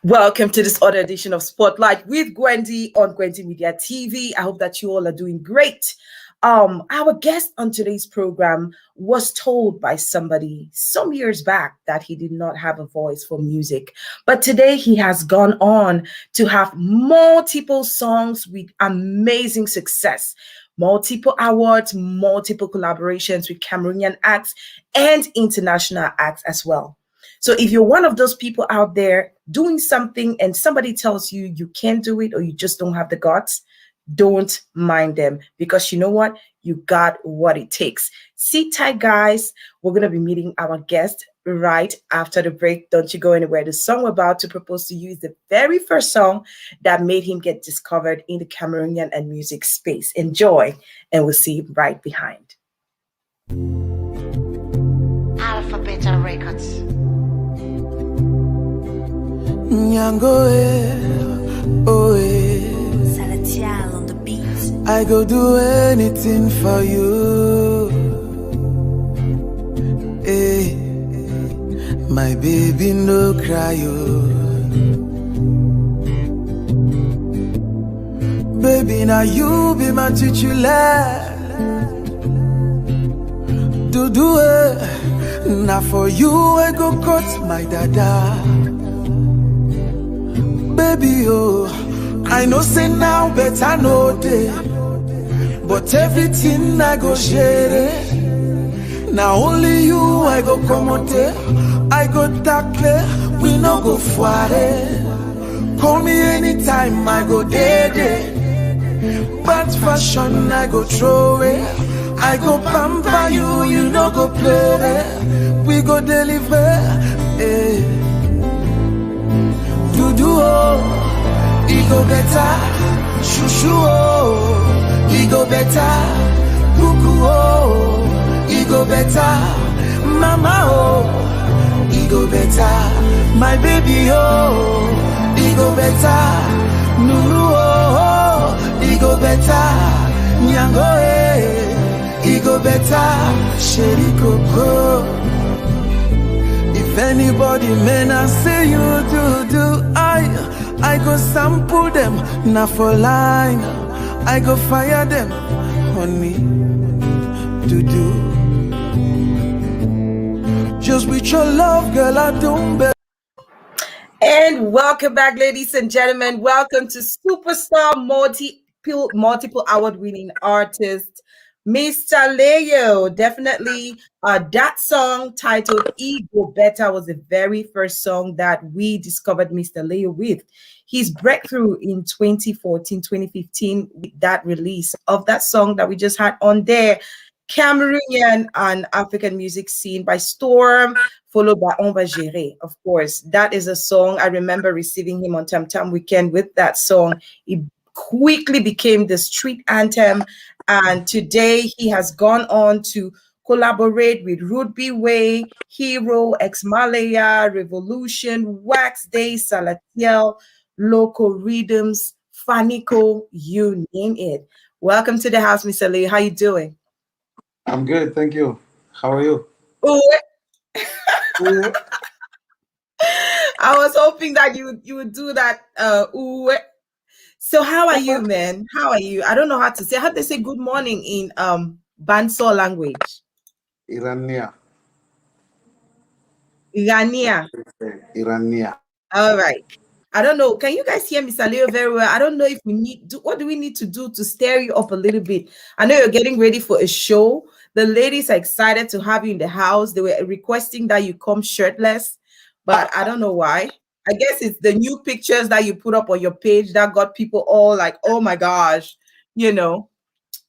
Welcome to this other edition of Spotlight with Gwendy on Gwendy Media TV. I hope that you all are doing great. Our guest on today's program was told by somebody some years back that he did not have a voice for music, but today he has gone on to have multiple songs with amazing success, multiple awards, multiple collaborations with Cameroonian acts and international acts as well. So if you're one of those people out there doing something and somebody tells you you can't do it or you just don't have the guts, don't mind them, because you know what? You got what it takes. Sit tight, guys. We're going to be meeting our guest right after the break. Don't you go anywhere. The song we're about to propose to you is the very first song that made him get discovered in the Cameroonian and music space. Enjoy, and we'll see you right behind. Alpha Beta Records. Nyango, oh, Salatiel on the beat. I go do anything for you. Hey, my baby, no cry, oh. Baby, now you be my titular. Do it. Now for you, I go cut my dada. Baby, oh, I know say now better no day, but everything I go share it. Now only you I go commode, I go tackle, we no go foire. Call me anytime I go day. Bad fashion I go throw it, I go pamper you, you no go play. We go deliver, eh. Oh, it go better, shushu oh, it go better, kuku oh, it go better, mama oh, it go better, my baby oh, it go better, nuru oh, it go better, nyango eh, it go better, sheri koko. If anybody may not say you do, I go sample them, not for line. I go fire them, honey, do. Just with your love, girl, I don't bet. And welcome back, ladies and gentlemen. Welcome to superstar multiple award-winning artist, Mr.Leo. Definitely that song titled Go Betta was the very first song that we discovered Mr.Leo with. His breakthrough in 2014, 2015 with that release of that song that we just had on there, Cameroonian and African music scene by storm, followed by Va Gerer. Of course, that is a song I remember receiving him on Tam Tam Weekend with that song. It quickly became the street anthem. And today he has gone on to collaborate with Bway, Hero, Ex Malaya, Revolution, Wax Day, Salatiel, Local Rhythms, Fanico, you name it. Welcome to the house, Mr. Leo. How you doing? I'm good, thank you. How are you? Ooh. I was hoping that you would do that. Ooh. So how are you, man? How are you? I don't know how to say. How do they say good morning in Banso language? Irania. Irania. All right. I don't know. Can you guys hear Mr. Leo very well? I don't know if we need to. What do we need to do to stir you up a little bit? I know you're getting ready for a show. The ladies are excited to have you in the house. They were requesting that you come shirtless, but I don't know why. I guess it's the new pictures that you put up on your page that got people all like, oh my gosh, you know.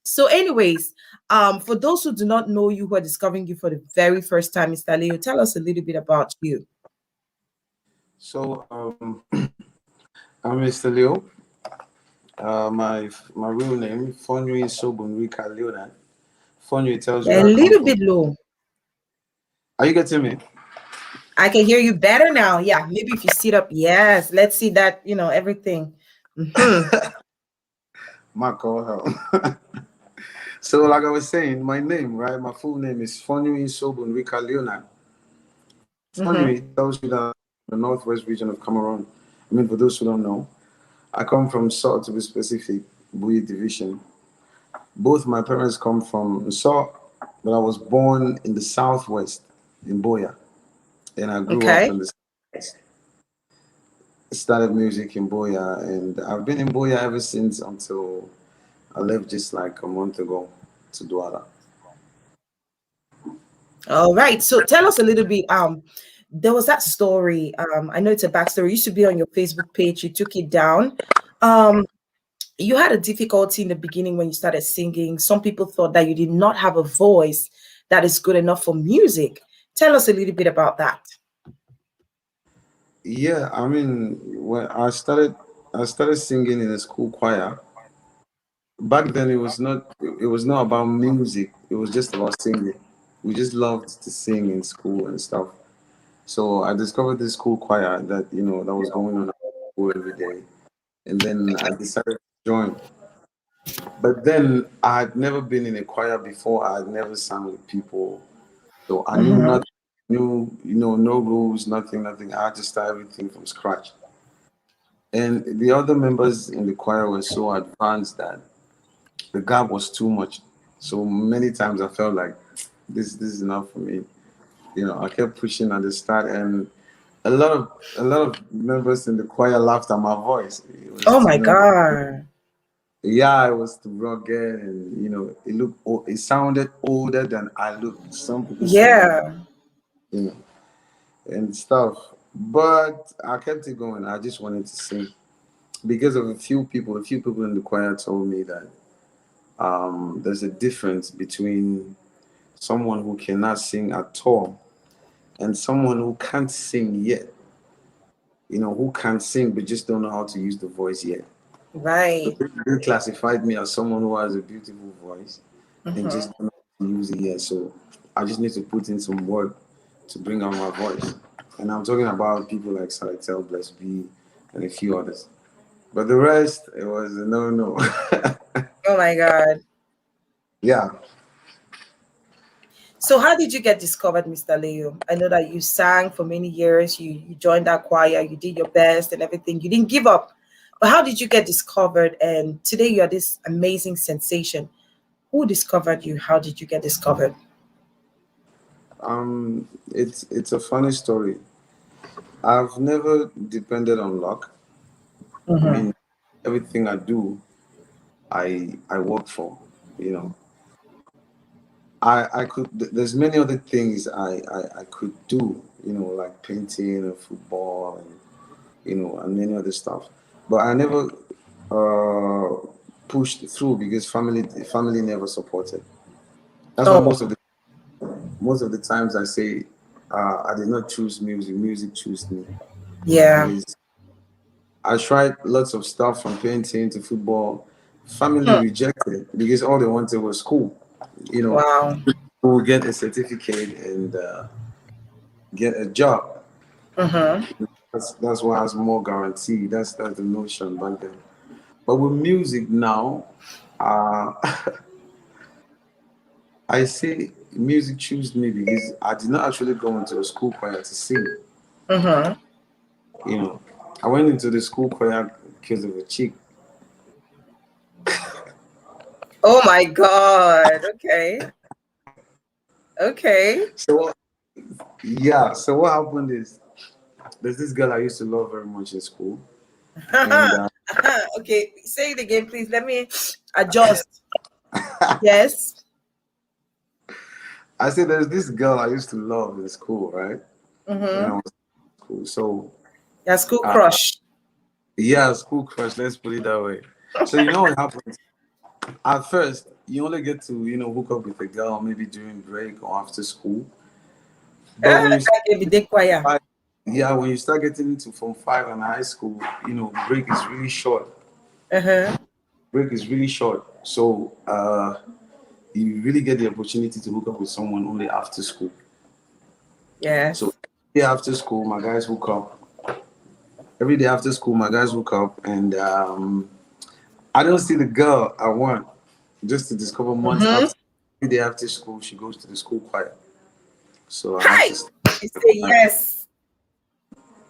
So anyways, for those who do not know you, who are discovering you for the very first time, Mr. Leo, tell us a little bit about you. So I'm Mr.Leo. My real name, Fonri Sobunrika Leonard. Fonri tells you A where I come little from. bit low. Are you getting me? I can hear you better now. Yeah, maybe if you sit up. Yes, let's see that, everything. Mm-hmm. My call hell. So, like I was saying, my name, right? My full name is Fonri Sobunrika Leonard. Mm-hmm. Fonri tells you that the northwest region of Cameroon. I mean, for those who don't know, I come from Sort to be specific, Bway division. Both my parents come from Sort, but I was born in the southwest in Boya, and I grew up Okay. in the started music in Boya, and I've been in Boya ever since until I left just like a month ago to Douala. All right. So tell us a little bit. There was that story. I know it's a backstory. It used to be on your Facebook page. You took it down. Um, you had a difficulty in the beginning when you started singing. Some people thought that you did not have a voice that is good enough for music. Tell us a little bit about that. Yeah, I mean, when I started singing in a school choir. Back then, it was not about music. It was just about singing. We just loved to sing in school and stuff. So I discovered this school choir that that was going on at school every day, and then I decided to join. But then I had never been in a choir before. I had never sang with people, so I knew Mm-hmm. nothing. Knew no rules, nothing, nothing. I had to start everything from scratch. And the other members in the choir were so advanced that the gap was too much. So many times I felt like this is enough for me. I kept pushing at the start, and a lot of members in the choir laughed at my voice. It was Oh too my much. God. Yeah, it was too rugged, and it sounded older than I looked. Some people said that, Yeah. you know, and stuff. But I kept it going. I just wanted to sing because of a few people. A few people in the choir told me that there's a difference between someone who cannot sing at all and someone who can't sing yet. Who can sing but just don't know how to use the voice yet. So Right. they classified me as someone who has a beautiful voice and Mm-hmm. just don't know how to use it yet. So I just need to put in some work to bring out my voice. And I'm talking about people like Salatel, Bless B, and a few others. But the rest, it was a no. Oh my God. Yeah. So how did you get discovered, Mr. Leo? I know that you sang for many years. You joined that choir. You did your best and everything. You didn't give up. But how did you get discovered? And today you are this amazing sensation. Who discovered you? How did you get discovered? It's a funny story. I've never depended on luck. I Mm-hmm. mean, everything I do, I work for. You know, I could. There's many other things I could do. Like painting and football, and and many other stuff. But I never uh, pushed through because family never supported. That's why Oh, most of the times I say I did not choose music. Music chose me yeah. because I tried lots of stuff from painting to football. Family Hmm. rejected because all they wanted was school. You know, Wow. who get a certificate and get a job. Mm-hmm. That's what has more guarantee. That's the notion back then. But with music now, uh, I say music chose me because I did not actually go into a school choir to sing. Mm-hmm. You know, I went into the school choir because of a chick. Oh my God. Okay. Okay. So yeah, so what happened is there's this girl I used to love very much in school, and Okay. Say it again, please. Let me adjust. Yes. I said there's this girl I used to love in school, right? When I Mm-hmm. was in school. So Your school uh, crush. yeah, school crush. Let's put it that way. So what happens? At first, you only get to hook up with a girl maybe during break or after school. But Ah, when you Ebude choir. start, yeah, when you start getting into Form 5 and high school, break is really short. Uh-huh. Break is really short. So you really get the opportunity to hook up with someone only after school. So Yes. day after school, my guys hook up. Every day after school, my guys hook up, and I don't see the girl I want. Just to discover months Mm-hmm. after, every day after school, she goes to the school choir. So I have Hi. to You say yes.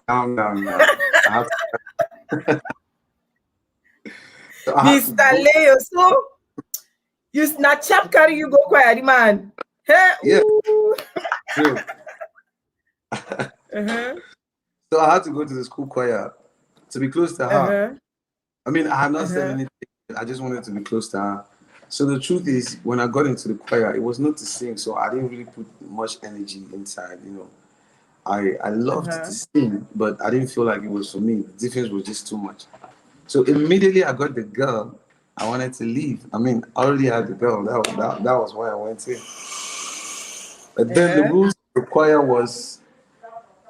calm down now. I have to, so I have to Mr. go. Leo. So you not chap carry you go choir, the man. Hey, Yeah, ooh. real. Uh-huh. So I had to go to the school choir to be close to her. Uh-huh. I mean, I had not said Uh-huh. anything. I just wanted to be close to her. So the truth is, when I got into the choir, it was not to sing, so I didn't really put much energy inside. I loved to Uh-huh. sing, but I didn't feel like it was for me. The difference was just too much. So immediately I got the girl, I wanted to leave. I mean, I already had the girl. That was why I went in. But then the Uh-huh. rules of the choir was,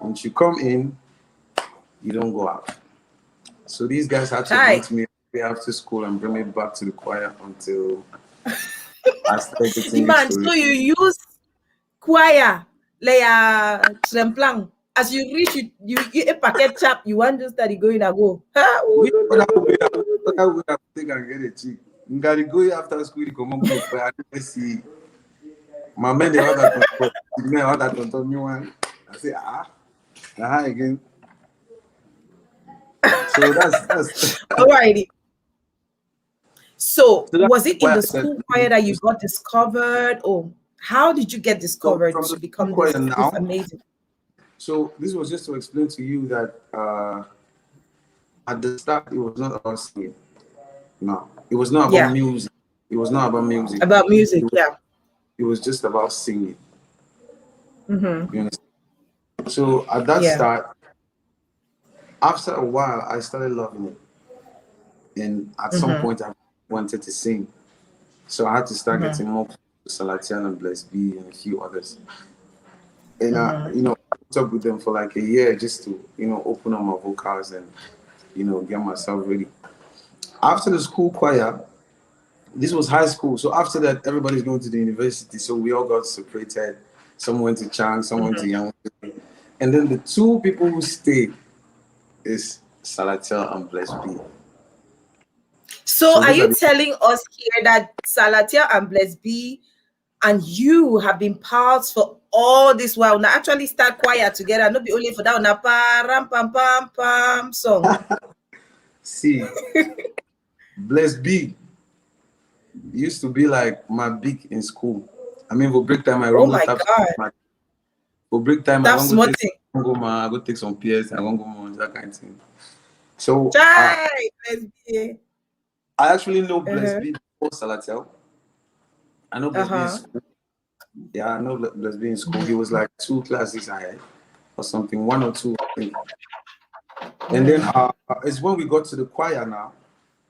once you come in, you don't go out. So these guys had to Hi. hunt me after school and bring me back to the choir until I started The getting used man, to so it. you use choir like tremplang. As you reach you a packet chap, you want to start going and go. Ha, ooh, Which lo, lo, lo, lo, lo, lo, lo. other way I think I get a chick? Ngari go after school, you come on go choir. I didn't see my men they had that control. The men had that control me one. I say again. So that's Alrighty. So so that's was it in why I the said school choir that you got discovered, or how did you get so discovered from the to school become choir this now. amazing? So this was just to explain to you that at the start it was not about singing. No, it was not about Yeah, music. It was not about music. about It music. was, Yeah. it was just about singing. Mm-hmm. You understand? So at that Yeah. start, after a while, I started loving it, and at some Mm-hmm. point, I wanted to sing. So I had to start Mm-hmm. getting more Salatiel and Bless B and a few others. And Mm-hmm. I put up with them for like a year just to open up my vocals and get myself ready. After the school choir, this was high school. So after that, everybody's going to the university. So we all got separated. Some went to Chang, some went to Mm-hmm. Young. And then the two people who stayed is Salatel and Bless B. So So are those are you the telling us here that Salatia and Bless B and you have been pals for all this while? Now actually start choir together, not be only for that na param pam pam pam song. see Bless B used to be like my big in school. I mean, for break time, I Oh run go my tap. god. For break time, I run That's go small take thing. I go take some PS, I run go on that kind of thing. So Try Bless B. I actually know Bless Uh-huh. B before Salatel. I know Bless B in Uh-huh. school. Yeah, I know Bless B in school. He was like 2 classes ahead or something, one or two, I think. And then Mm-hmm. it's when we got to the choir now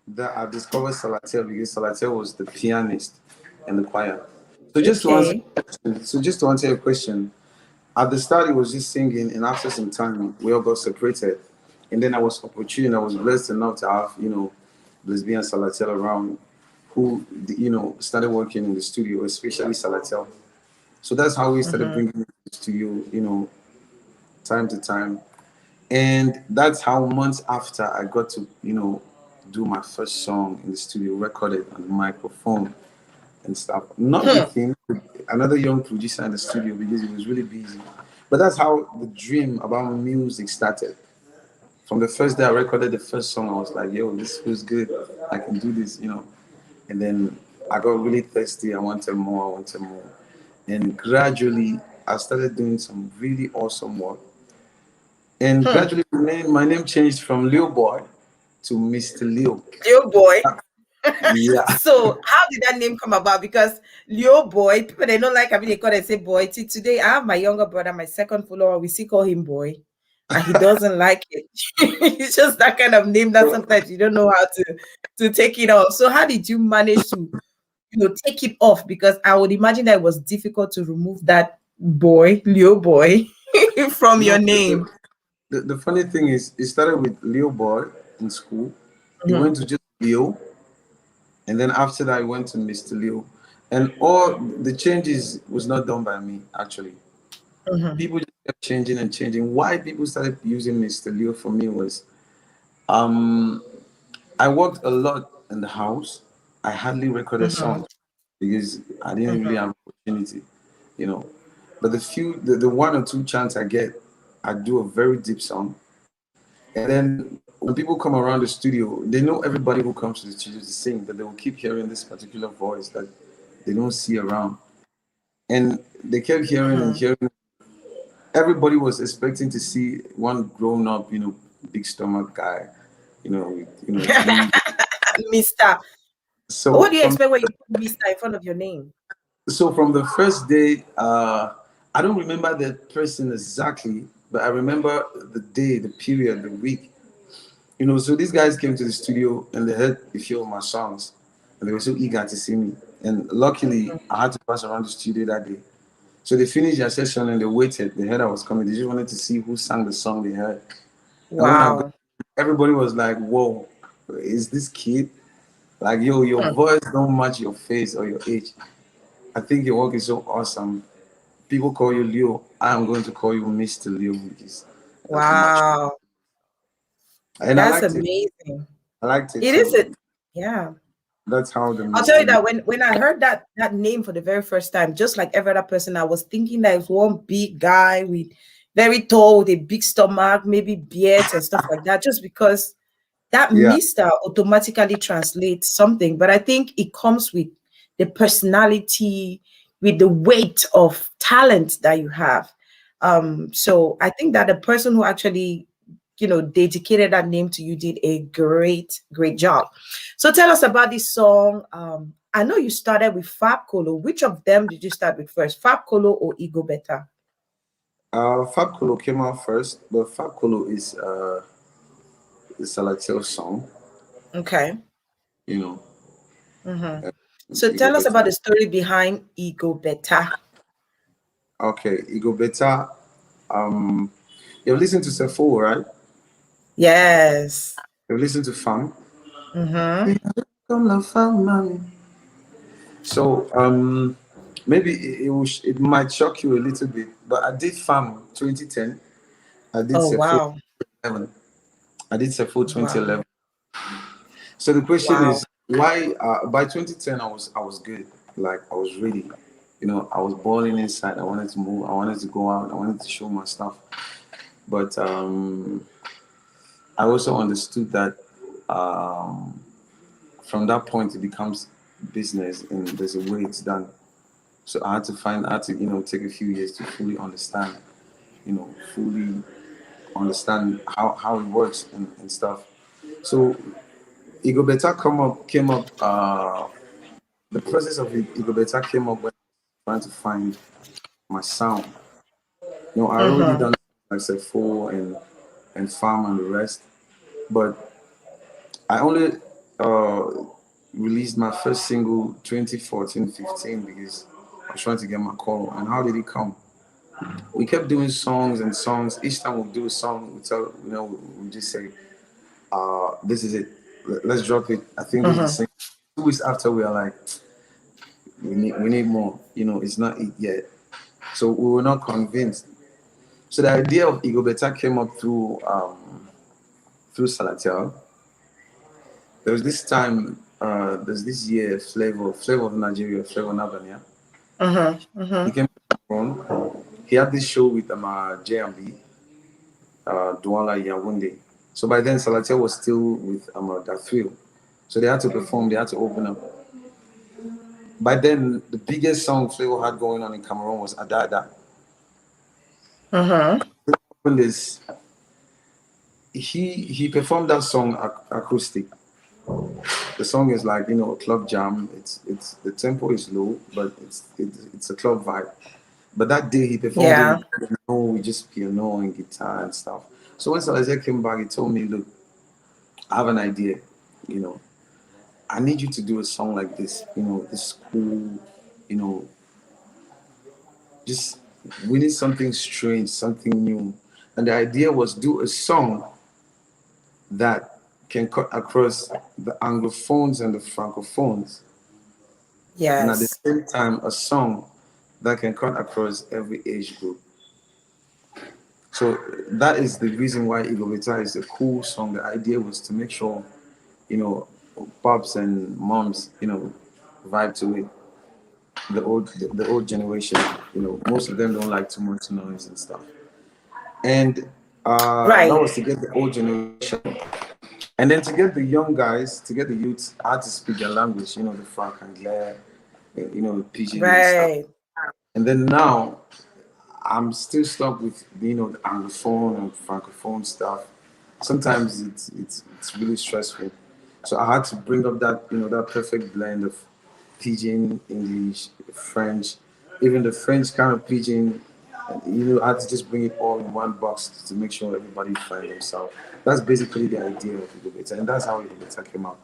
that I discovered Salatel because Salatel was the pianist in the choir. So just to answer Okay. your question, at the start it was just singing, and after some time we all got separated. And then I was opportune, I was blessed enough to have, lesbian Salatel around who started working in the studio, especially Salatel. So that's how we started Mm-hmm. bringing it to you, time to time. And that's how months after I got to, do my first song in the studio, recorded on the microphone and stuff. Not with him, with another young producer in the studio because he was really busy. But that's how the dream about music started. From the first day I recorded the first song, I was like, yo, this feels good. I can do this. And then I got really thirsty. I wanted more, I wanted more. And gradually, I started doing some really awesome work. And Hmm. gradually, my name changed from Leo Boy to Mr.Leo. Leo boy. Yeah. So how did that name come about? Because Leo boy, people they don't like having they call and say boy. Today I have my younger brother, my second follower. We still call him boy, and he doesn't like it. It's just that kind of name that So, sometimes you don't know how to take it off. So how did you manage to take it off? Because I would imagine that it was difficult to remove that boy, Leo boy, from your no, name. The funny thing is, it started with Leo Boy in school. He Mhm, went to just Leo, and then after that, he went to Mr.Leo. And all the changes was not done by me, actually. mhm, People just kept changing and changing. Why people started using Mr.Leo for me was um I worked a lot in the house. I hardly recorded mhm, songs because I didn't really mhm. have opportunity, you know. But the one or two chance I get, I do a very deep song. And then when people come around the studio, they know everybody who comes to the studio to sing, that they will keep hearing this particular voice that they don't see around. And they kept hearing and Mhm. hearing. Everybody was expecting to see one grown up, big stomach guy, three. Mister. What So do you from expect when you put Mister in front of your name? so from the first day, I don't remember the person exactly, but I remember the day, the period, the week. So these guys came to the studio and they heard a few of my songs, and they were so eager to see me. And luckily, I had to pass around the studio that day. So they finished their session and they waited. They heard I was coming. They just wanted to see who sang the song they heard. And when I got, Wow. everybody was like, "Whoa, is this kid? Like, yo, your Hmm. voice don't match your face or your age. I think your work is so awesome. People call you Leo. I'm going to call you Mr. Leo because that's much." Wow. And I That's liked it. amazing. I liked it. It is So it. Yeah. that's how the I'll tell Mr. you Leo. that when I heard that name for the very first time, just like every other person, I was thinking that it's one big guy with very tall with a big stomach, maybe beards and stuff like that, just because that Yeah, Mr. automatically translates something. But I think it comes with the personality, with the weight of talent that you have. So I think that the person who actually, dedicated that name to you did a great, great job. So tell us about this song. I know you started with Fab Colo. Which of them did you start with first, Fab Colo or Ego Betta? Fab Kolo came out first, but Fab Kolo is a Latil song, Okay. you know. Mhm. uh, So Ego tell us about Beta. the story behind Ego Betta. Okay, Ego Beta. Um, you've listened to Sefo, right? Yes. You've listened to Femme. Mm-hmm. Comme la femme, mommy. So maybe it might shock you a little bit, but I did Femme 2010. I did Oh Sefo wow. 2011. I did Sefo Wow. 2011. So the question Wow. is, why? By 2010, I was good. Like I was ready. I was balling inside. I wanted to move. I wanted to go out. I wanted to show my stuff. But I also understood that um, from that point it becomes business, and there's a way it's done. So I had to take a few years to fully understand how it works and stuff. So Ego Beta came up. The process of Ego Beta came up when I was trying to find my sound. I already Mm-hmm. done like say four and farm and the rest, but I only uh, released my first single 2014-15 because I was trying to get my call. And how did it come? We kept doing songs and songs. Each time we do a song, we just say, "This is it. Let's drop it." I think this is the Mm-hmm. same. 2 weeks after, we are like, "We need more." It's not it yet. So we were not convinced. So the idea of Ego Beta came up through Salatel. There was this time, there's this year, Flavor of Nigeria, Flavor Nabania. Mm-hmm. He Mm-hmm. came on. He had this show with JMB, Douala Yawunde. So by then, Salatel was still with Dathrill. So they had to perform, they had to open up. By then, the biggest song Flavor had going on in Cameroon was Adada. Mm-hmm. When this, he performed that song acoustic. The song is like a club jam. It's the tempo is low, but it's a club vibe. But that day he performed it Yeah. with piano and guitar and stuff. So when Salazar came back, he told me, "Look, I have an idea. You know, I need you to do a song like this. This cool. You know, just we need something strange, something new." And the idea was do a song that can cut across the Anglophones and the Francophones. And at the Yes. same time, a song that can cut across every age group. So that is the reason why Go Betta is a cool song. The idea was to make sure, pops and moms, vibe to it. The old generation, most of them don't like too much noise and stuff. And that Right. was to get the old generation. And then to get the young guys, to get the youth, I had to speak their language, the Frank Anglais, the Pidgin and stuff. Right. And then now I'm still stuck with the Anglophone and Francophone stuff. Sometimes it's really stressful. So I had to bring up that perfect blend of Pidgin, English, French, even the French kind of Pidgin. I had to just bring it all in one box to make sure everybody find themselves. That's basically the idea of Ebude Kate, and that's how Ebude Kate came out.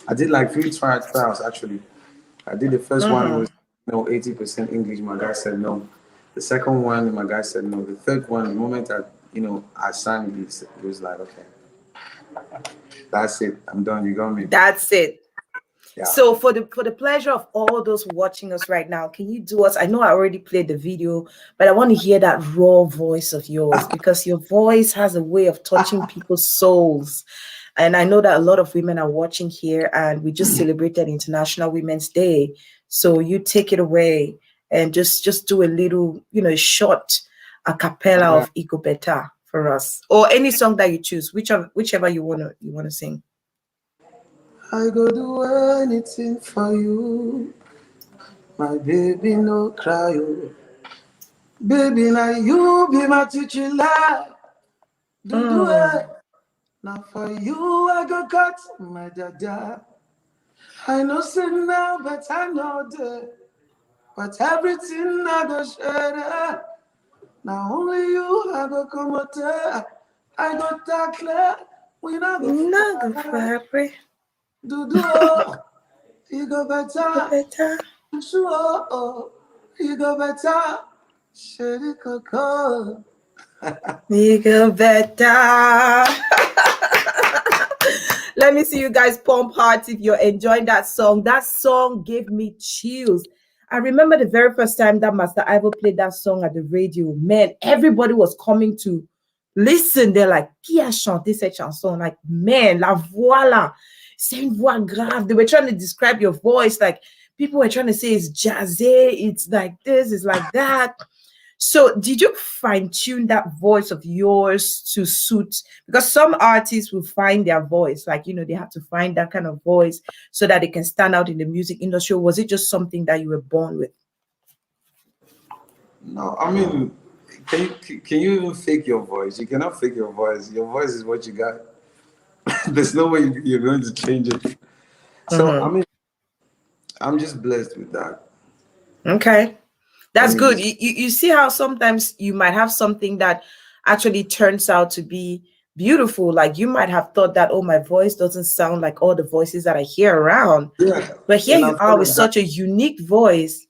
I did like 3 trials actually. I did the first one was 80% English. My guy said no. The second one, my guy said no. The third one, the moment I sang this, it was like, okay, that's it. I'm done. You got me. That's it. Yeah. So for the pleasure of all those watching us right now, can you do us? I know I already played the video, but I want to hear that raw voice of yours, because your voice has a way of touching people's souls. And I know that a lot of women are watching here, and we just celebrated International Women's Day. So you take it away and just do a little, short a cappella of Go Betta for us, or any song that you choose, whichever you wanna sing. I go do anything for you, my baby, no cry. Oh. Baby, now you be my teacher life. Do it. Now for you, I go cut my dada. I know sin now, but I know that. But everything I go share. Now only you, I go come out there. I go tackle. We not go Fabric. Do you go better? Better. Sure, you go better. Shady coco. Go Betta. Let me see you guys pump hearts if you're enjoying that song. That song gave me chills. I remember the very first time that Master Ivo played that song at the radio. Man, everybody was coming to listen. They're like, qui a chanté cette chanson? Like, man, la voix là, c'est une voix grave. They were trying to describe your voice. Like, people were trying to say it's jazzé, it's like this, it's like that. So did you fine-tune that voice of yours to suit? Because some artists will find their voice, like, they have to find that kind of voice so that they can stand out in the music industry. Or was it just something that you were born with? No, I mean, can you even fake your voice? You cannot fake your voice. Your voice is what you got. There's no way you're going to change it. So, I mean, I'm just blessed with that. Okay. That's good. You see how sometimes you might have something that actually turns out to be beautiful. Like, you might have thought that, oh, my voice doesn't sound like all the voices that I hear around. Yeah. But here you are with such a unique voice.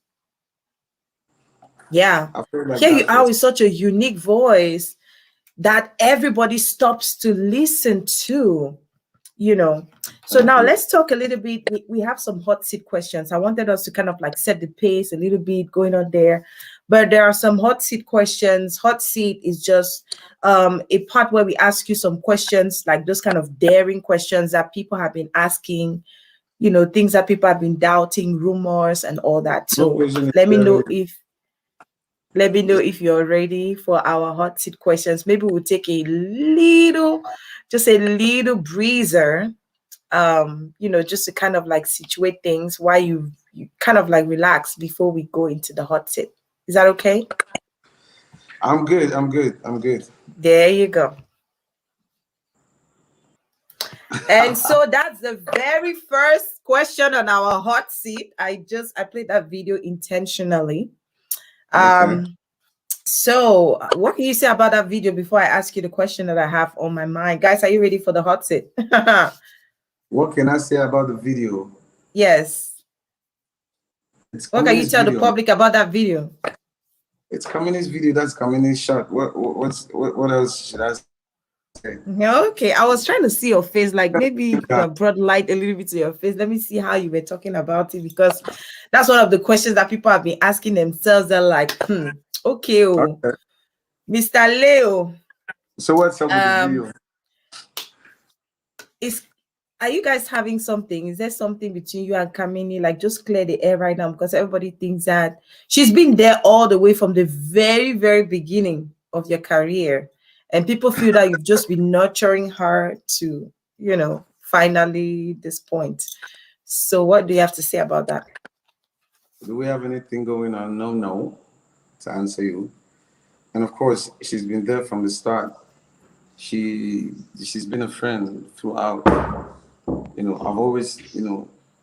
Yeah. Here you are with such a unique voice that everybody stops to listen to. So now let's talk a little bit. We have some hot seat questions. I wanted us to kind of like set the pace a little bit going on there, but there are some hot seat questions. Hot seat is just a part where we ask you some questions, like those kind of daring questions that people have been asking, things that people have been doubting, rumors and all that. So let me know if you're ready for our hot seat questions. Maybe we'll take just a little breezer, just to kind of like situate things while you kind of like relax before we go into the hot seat. Is that okay? I'm good. There you go. And so that's the very first question on our hot seat. I played that video intentionally. Okay. So what can you say about that video before I ask you the question that I have on my mind? Guys, are you ready for the hot seat? What can I say about the video? Yes. What can you tell the public about that video? It's Kameni's video. That's Kameni's shot. What else should I say? Yeah, okay. I was trying to see your face, like maybe you could have brought light a little bit to your face. Let me see how you were talking about it, because that's one of the questions that people have been asking themselves. They're like, okay, Okay. Mr. Leo. So what's up with the video? Are you guys having something? Is there something between you and Kameni? Like, just clear the air right now, because everybody thinks that she's been there all the way from the very, very beginning of your career. And people feel that you've just been nurturing her to, finally this point. So what do you have to say about that? Do we have anything going on? No, to answer you. And of course, she's been there from the start. She's been a friend throughout. I've always,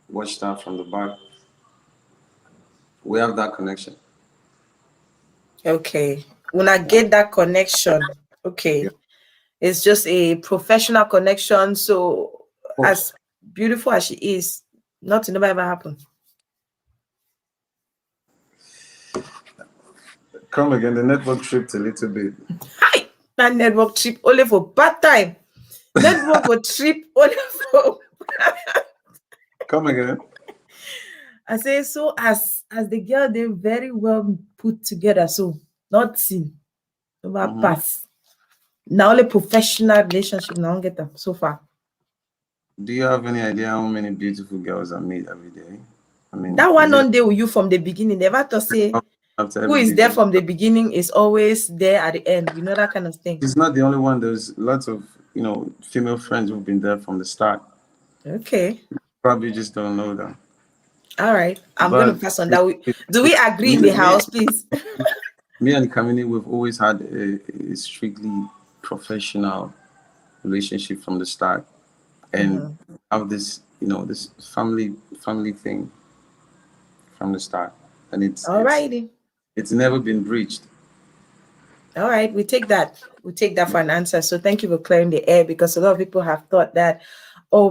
watched her from the back. We have that connection. Okay. When I get that connection, okay. Yeah. It's just a professional connection. So as beautiful as she is, nothing never ever happened. Come again, the network tripped a little bit. Hi, that network trip only for bad time. Network will trip only for Come again. I say, so as the girl, they're very well put together. So nothing over pass. Now only professional relationship now get them so far. Do you have any idea how many beautiful girls I meet every day? I mean, that one on there with you from the beginning. Never to say who is there from the beginning is always there at the end. That kind of thing. It's not the only one. There's lots of female friends who've been there from the start. Okay. Probably just don't know them. All right. I'm going to pass on that. Do we agree in the house, please? Me and Kameni, we've always had a strictly professional relationship from the start, and have this, this family thing from the start, and it's alrighty. It's never been breached. All right, we take that. We take that for an answer. So thank you for clearing the air, because a lot of people have thought that,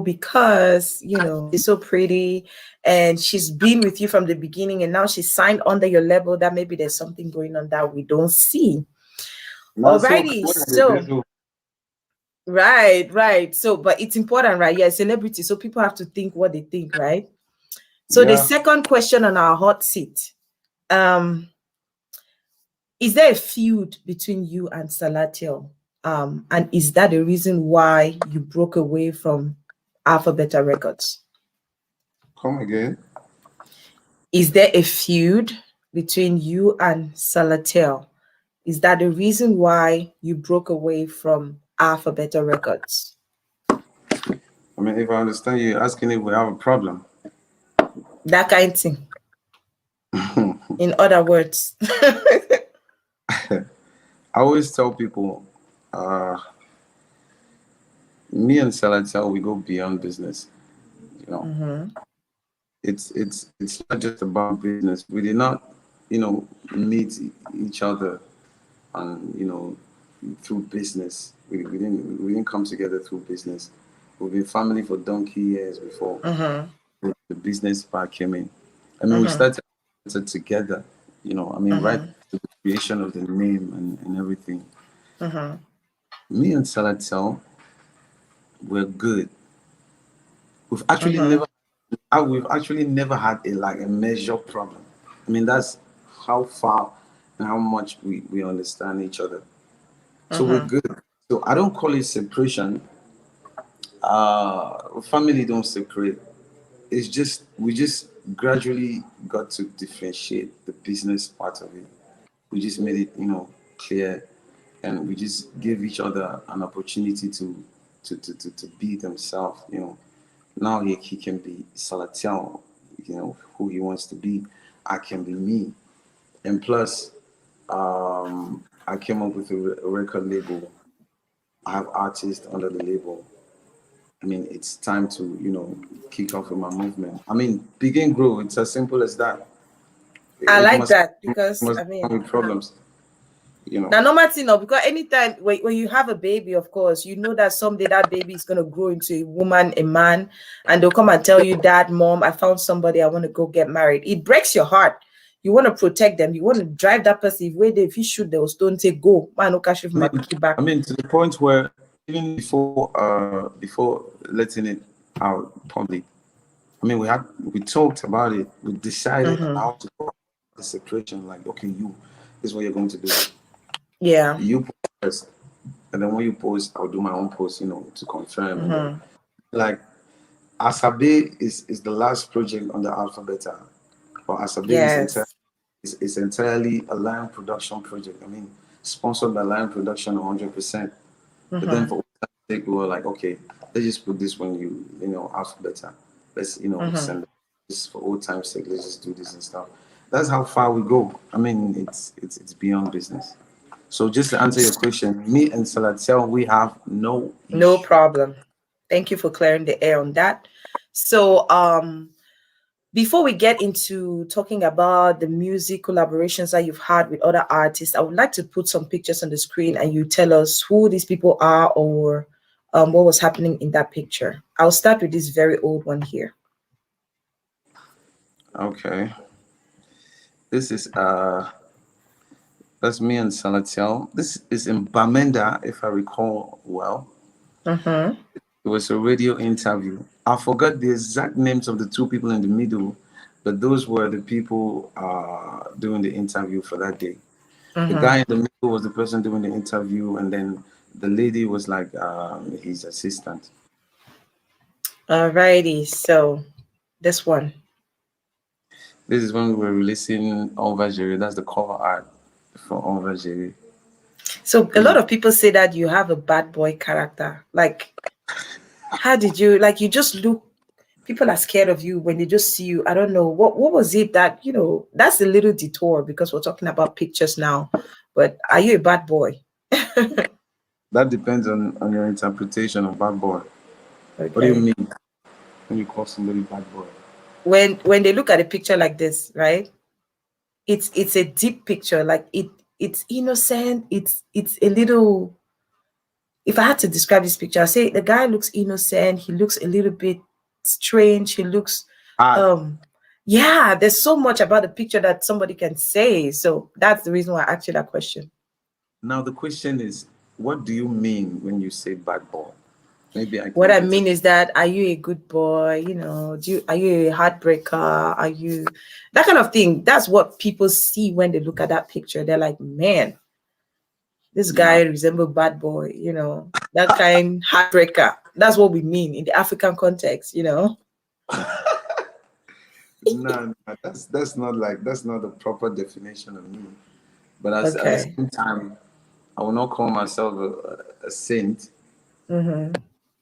because she's so pretty and she's been with you from the beginning and now she's signed under your level, that maybe there's something going on that we don't see. Alrighty, so right. So, but it's important, right? Yeah, celebrity. So people have to think what they think, right? So the second question on our hot seat, is there a feud between you and Salatiel? And is that the reason why you broke away from Alpha Beta Records? Come again. Is there a feud between you and Salatiel? Is that the reason why you broke away from Alpha Beta Records? I mean, if I understand you, you're asking if we have a problem. That kind of thing. In other words. I always tell people, me and Salatiel, we go beyond business. It's not just about business. We did not, meet each other and through business. We didn't come together through business. We've been family for donkey years before the business part came in. I mean, we started together. Right to the creation of the name and everything. Me and Salatiel, we're good. We've actually never had a major problem. I mean, that's how far and how much we understand each other. So we're good. So I don't call it separation. Family don't separate. It's just we just gradually got to differentiate the business part of it. We just made it, clear, and we just gave each other an opportunity to be themselves. Now he can be Salatiel, who he wants to be. I can be me, and plus, I came up with a record label. I have artists under the label. I mean, it's time to, kick off with my movement. I mean, begin grow. It's as simple as that. I like that, because with problems. Now, no matter because anytime when you have a baby, of course, that someday that baby is gonna grow into a woman, a man, and they'll come and tell you, Dad, Mom, I found somebody, I want to go get married. It breaks your heart. you want to protect them. You want to drive that person. If you shoot, they'll don't say go. Man, no cash my picky back. I mean, to the point where even before letting it out public, I mean, we talked about it. We decided how to go the separation. Like, okay, this is what you're going to do. Yeah. You post first, and then when you post, I'll do my own post, to confirm. And then, like, Asabe is the last project on the Alpha Beta, but Asabe is entirely a Lion production project. I mean, sponsored by Lion Production 100%. But then for sake, we were like, okay, let's just put this when Alpha Beta. Let's send this for old time's sake. Let's just do this and stuff. That's how far we go. I mean, it's beyond business. So just to answer your question, me and Salatiel, we have no problem. Thank you for clearing the air on that. So before we get into talking about the music collaborations that you've had with other artists, I would like to put some pictures on the screen and you tell us who these people are or what was happening in that picture. I'll start with this very old one here. Okay. This is that's me and Salatiel. This is in Bamenda, if I recall well. It was a radio interview. I forgot the exact names of the two people in the middle, but those were the people doing the interview for that day. The guy in the middle was the person doing the interview, and then the lady was like his assistant. Alrighty, so this one. This is when we were releasing Va Gerer. That's the cover art for Va Gerer. So a lot of people say that you have a bad boy character. Like, how did you, like, you just look, people are scared of you when they just see you. I don't know. What was it that, that's a little detour because we're talking about pictures now. But are you a bad boy? That depends on your interpretation of bad boy. Okay. What do you mean when you call somebody bad boy? When they look at a picture like this, right? It's a deep picture. Like it's innocent. It's a little. If I had to describe this picture, I'd say the guy looks innocent. He looks a little bit strange. He looks yeah, there's so much about the picture that somebody can say. So that's the reason why I asked you that question. Now the question is, what do you mean when you say bad boy? Maybe what I mean is that, are you a good boy? Are you a heartbreaker? Are you that kind of thing? That's what people see when they look at that picture. They're like, man, this guy resembles bad boy, that kind heartbreaker. That's what we mean in the African context, No, that's not the proper definition of me. But at the same time, I will not call myself a saint.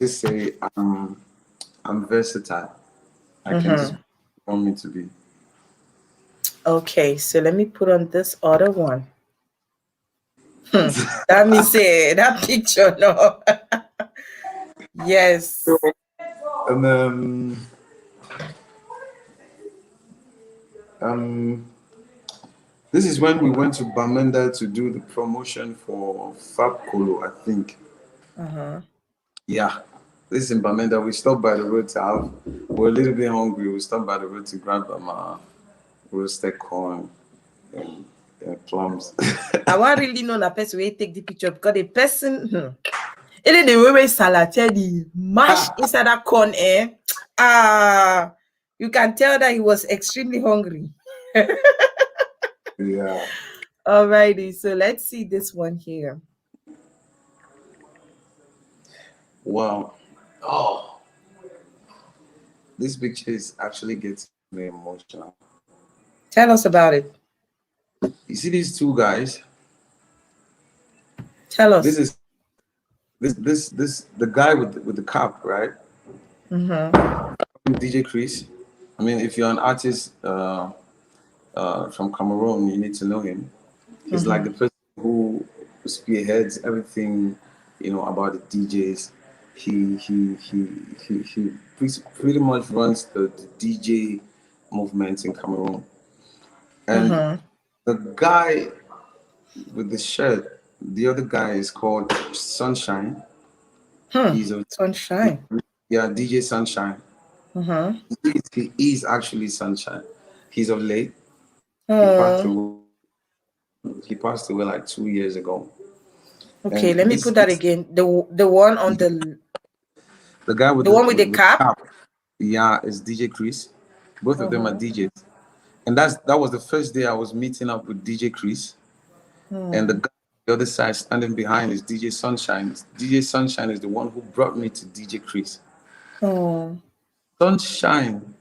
Just say I'm versatile. I can just want me to be. Okay, so let me put on this other one. Let me say that picture. No. Yes. And this is when we went to Bamenda to do the promotion for Fab Kolo, I think. Yeah, this is in Bamenda. We stopped by the road to have. We're a little bit hungry. We stopped by the road to grab roasted corn and plums. I want really know that person will take the picture because the person, even the way salad, the mash inside that corn, you can tell that he was extremely hungry. Yeah. Alrighty, so let's see this one here. Wow. Oh, this picture is actually getting me emotional. Tell us about it. You see these two guys? Tell us. This is the guy with the cap, right? DJ Chris. I mean, if you're an artist from Cameroon, you need to know him. He's like the person who spearheads everything, about the DJs. He pretty much runs the DJ movement in Cameroon. And the guy with the shirt, the other guy is called Sunshine. He's a Sunshine. Yeah, DJ Sunshine. He is actually Sunshine. He's of late. He passed Oh, away. He passed away like 2 years ago. okay. And Let me this put that again. The one on the guy with the one with the with cap. cap, yeah, is DJ Chris. Both of them are Uh-huh. DJs. And that was the first day I was meeting up with DJ Chris. And the Hmm. guy on the other side standing behind is DJ Sunshine. DJ Sunshine is the one who brought me to DJ Chris. Oh, Sunshine,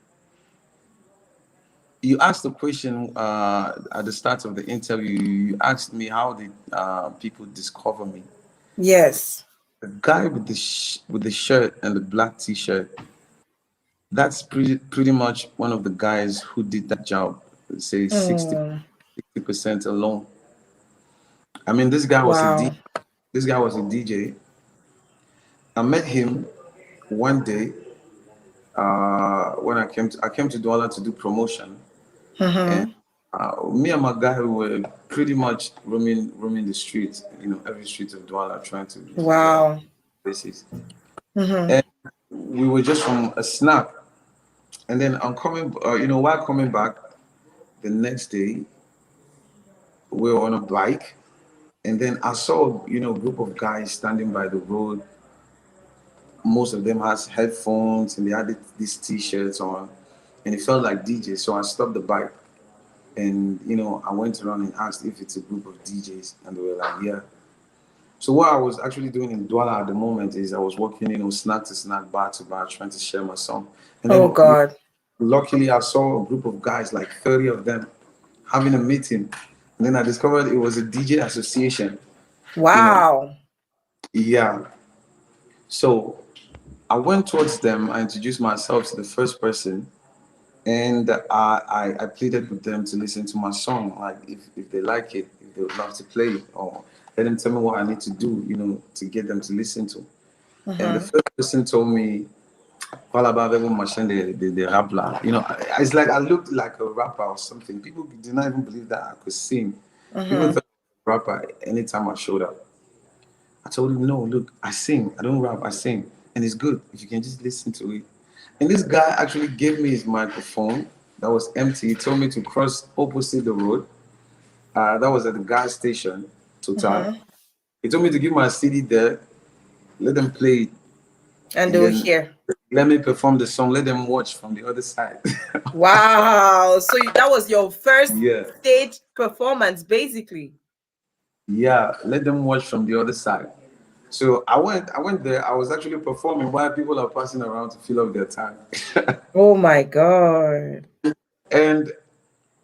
you asked the question at the start of the interview. You asked me how did people discover me. yes. The guy with with the shirt and the black T-shirt. That's pretty much one of the guys who did that job. Say Oh, 60% alone. I mean, this guy was a wow. DJ. This guy was a DJ. I met him one day when I came to Douala to do promotion, and Uh-huh. me and my guy were pretty much roaming the streets, every street of Douala, trying to get Wow. places. Uh-huh. And we were just from a snap, and then I'm coming, while coming back the next day, we were on a bike, and then I saw, a group of guys standing by the road. Most of them has headphones and they had these t-shirts on, and it felt like DJs. So I stopped the bike, and I went around and asked if it's a group of DJs, and they were like, yeah. So what I was actually doing in Douala at the moment is I was working, snack to snack, bar to bar, trying to share my song. And Oh then God. luckily I saw a group of guys, like 30 of them, having a meeting. And then I discovered it was a DJ association, you know. Wow. Yeah. So I went towards them. I introduced myself to the first person, and I pleaded with them to listen to my song. Like, if they like it, if they would love to play it, or let them tell me what I need to do, to get them to listen to. And the Uh-huh. first person told me, "All about every machine the rapper." It's like I looked like a rapper or something. People did not even believe that I could sing. People Uh-huh. thought I was a rapper anytime I showed up. I told him, no, look, I sing. I don't rap, I sing. And it's good if you can just listen to it. And this guy actually gave me his microphone that was empty. He told me to cross opposite the road. That was at the gas station, Total. Uh-huh. He told me to give my CD there, let them play it, And they and were then here. let me perform the song, let them watch from the other side. Wow. So that was your first Yeah. stage performance, basically. Yeah, let them watch from the other side. So I went there. I was actually performing while people are passing around to fill up their time. Oh my God. And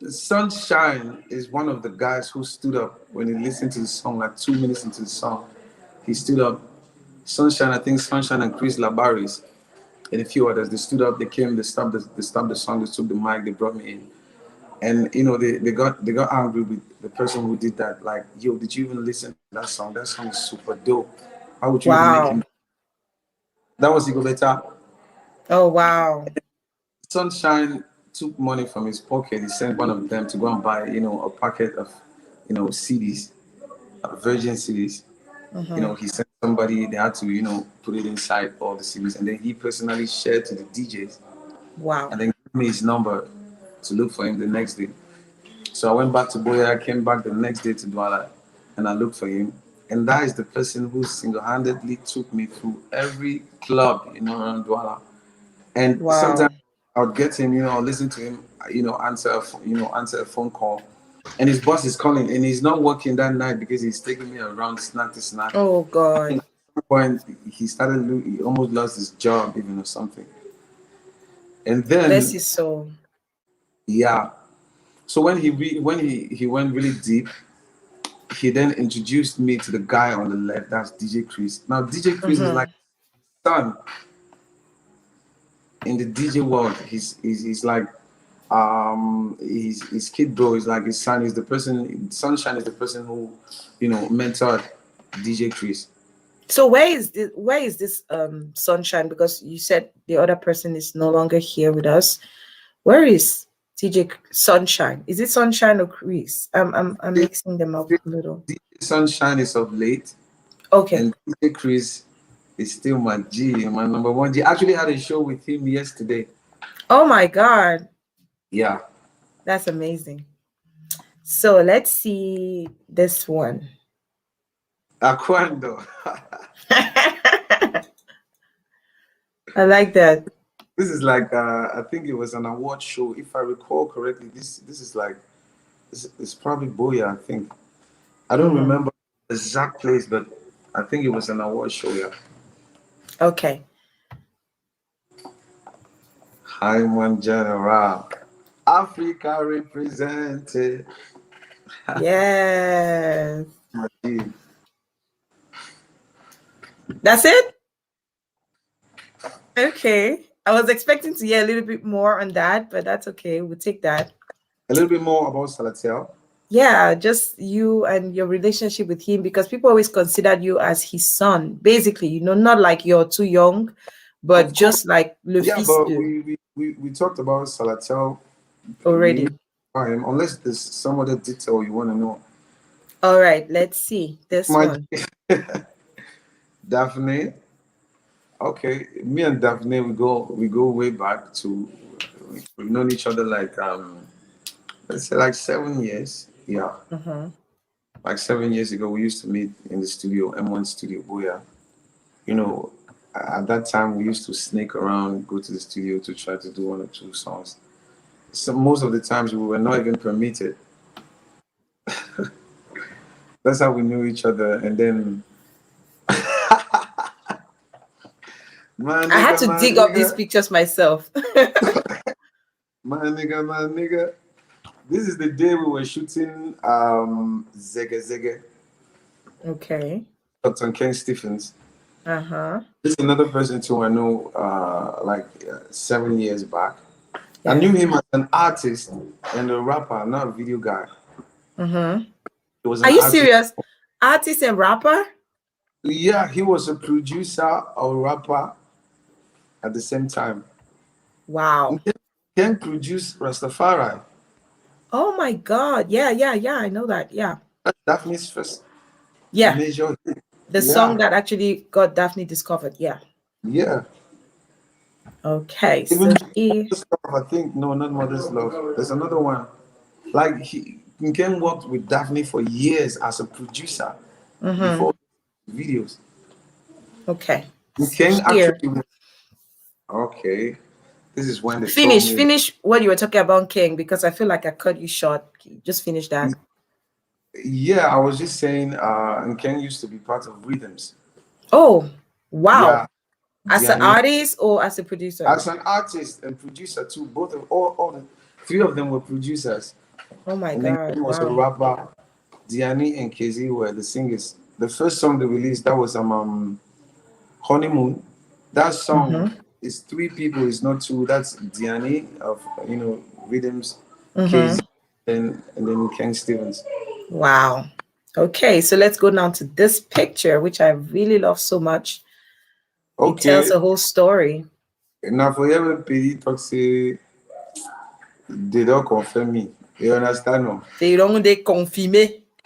Sunshine is one of the guys who stood up when he listened to the song, like 2 minutes into the song. He stood up. Sunshine, I think Sunshine and Chris Labaris and a few others, they stood up, they came, they stopped the song, they took the mic, they brought me in. And they got angry with the person who did that. Like, yo, did you even listen to that song? That song is super dope. How would you even make him? Wow. That was Go Betta. Oh wow. Sunshine took money from his pocket. He sent one of them to go and buy, a packet of, CDs, Virgin CDs. Uh-huh. He sent somebody, they had to, put it inside all the CDs. And then he personally shared to the DJs Wow. and then gave me his number to look for him the next day. So I went back to Bway. I came back the next day to Douala and I looked for him. And that is the person who single handedly took me through every club, around Douala. And sometimes Wow. I would get him, I'll listen to him, answer a phone call. And his boss is calling and he's not working that night because he's taking me around snack to snack. Oh I think God. at some point he almost lost his job even or something. And Bless then, his soul. yeah. So when he went really deep, he then introduced me to the guy on the left. That's DJ Chris. Now DJ Chris is Uh-huh. like son in the DJ world. He's like his kid bro is like his son. Is the person Sunshine is the person who mentored DJ Chris. So where is this sunshine? Because you said the other person is no longer here with us. Where is TJ Sunshine? Is it Sunshine or Chris? I'm mixing them up a little. DJ Sunshine is of late, Okay. and DJ Chris is still my G, my number one G. I actually had a show with him yesterday. Oh my God. Yeah. That's amazing. So let's see this one. Aquando. I like that. This is like I think it was an award show, if I recall correctly. This is like it's probably Bway, I think. I don't remember the exact place, but I think it was an award show. Yeah. Okay. Hi, one general. Africa represented. Yes. My team. That's it? Okay. I was expecting to hear a little bit more on that, but that's okay. We'll take that. A little bit more about Salatiel. Yeah, just you and your relationship with him, because people always considered you as his son, basically, not like you're too young, but Of just like le Yeah, fils but de we talked about Salatiel. already. Unless there's some other detail you want to know. All right, let's see this My one. Daphne. Okay, me and Daphne, we go way back to we've known each other like let's say like 7 years. Yeah, like 7 years ago, we used to meet in the studio, M1 Studio, Boya. At that time we used to sneak around, go to the studio to try to do one or two songs. So most of the times we were not even permitted. That's how we knew each other, and then I had to dig up these pictures myself. my nigga. This is the day we were shooting Zege Zege. Okay. Dr. Ken Stephens. Uh-huh. This is another person too I know 7 years back. Yeah. I knew him as an artist and a rapper, not a video guy. He was an Are you artist. serious? Artist and rapper? Yeah, he was a producer, a rapper at the same time. Wow. Ken produced Rastafari. Oh my God. Yeah, I know that. Yeah. That's Daphne's first Yeah. major hit. The song that actually got Daphne discovered. Yeah. Yeah. Okay. Even So Mother's Love, I think, no, not Mother's Love. There's another one. Like Ken worked with Daphne for years as a producer before videos. okay. Ken So here. actually. Okay. This is when they Finish what you were talking about, King, because I feel like I cut you short. Just finish that. Yeah, I was just saying, and Ken used to be part of Rhythms. Oh, wow. Yeah. As an artist or as a producer? As an artist and producer too. Both of all the three of them were producers. Oh my And God. then Ken was a rapper. Diani and KZ were the singers. The first song they released, that was Honeymoon. That song is three people, it's not two. That's Diani of Rhythms, KZ, and then Ken Stevens. Wow. Okay, so let's go now to this picture, which I really love so much. Okay. It tells a whole story. Now for every PD talk say they don't confirm me. You understand? No? They confirm.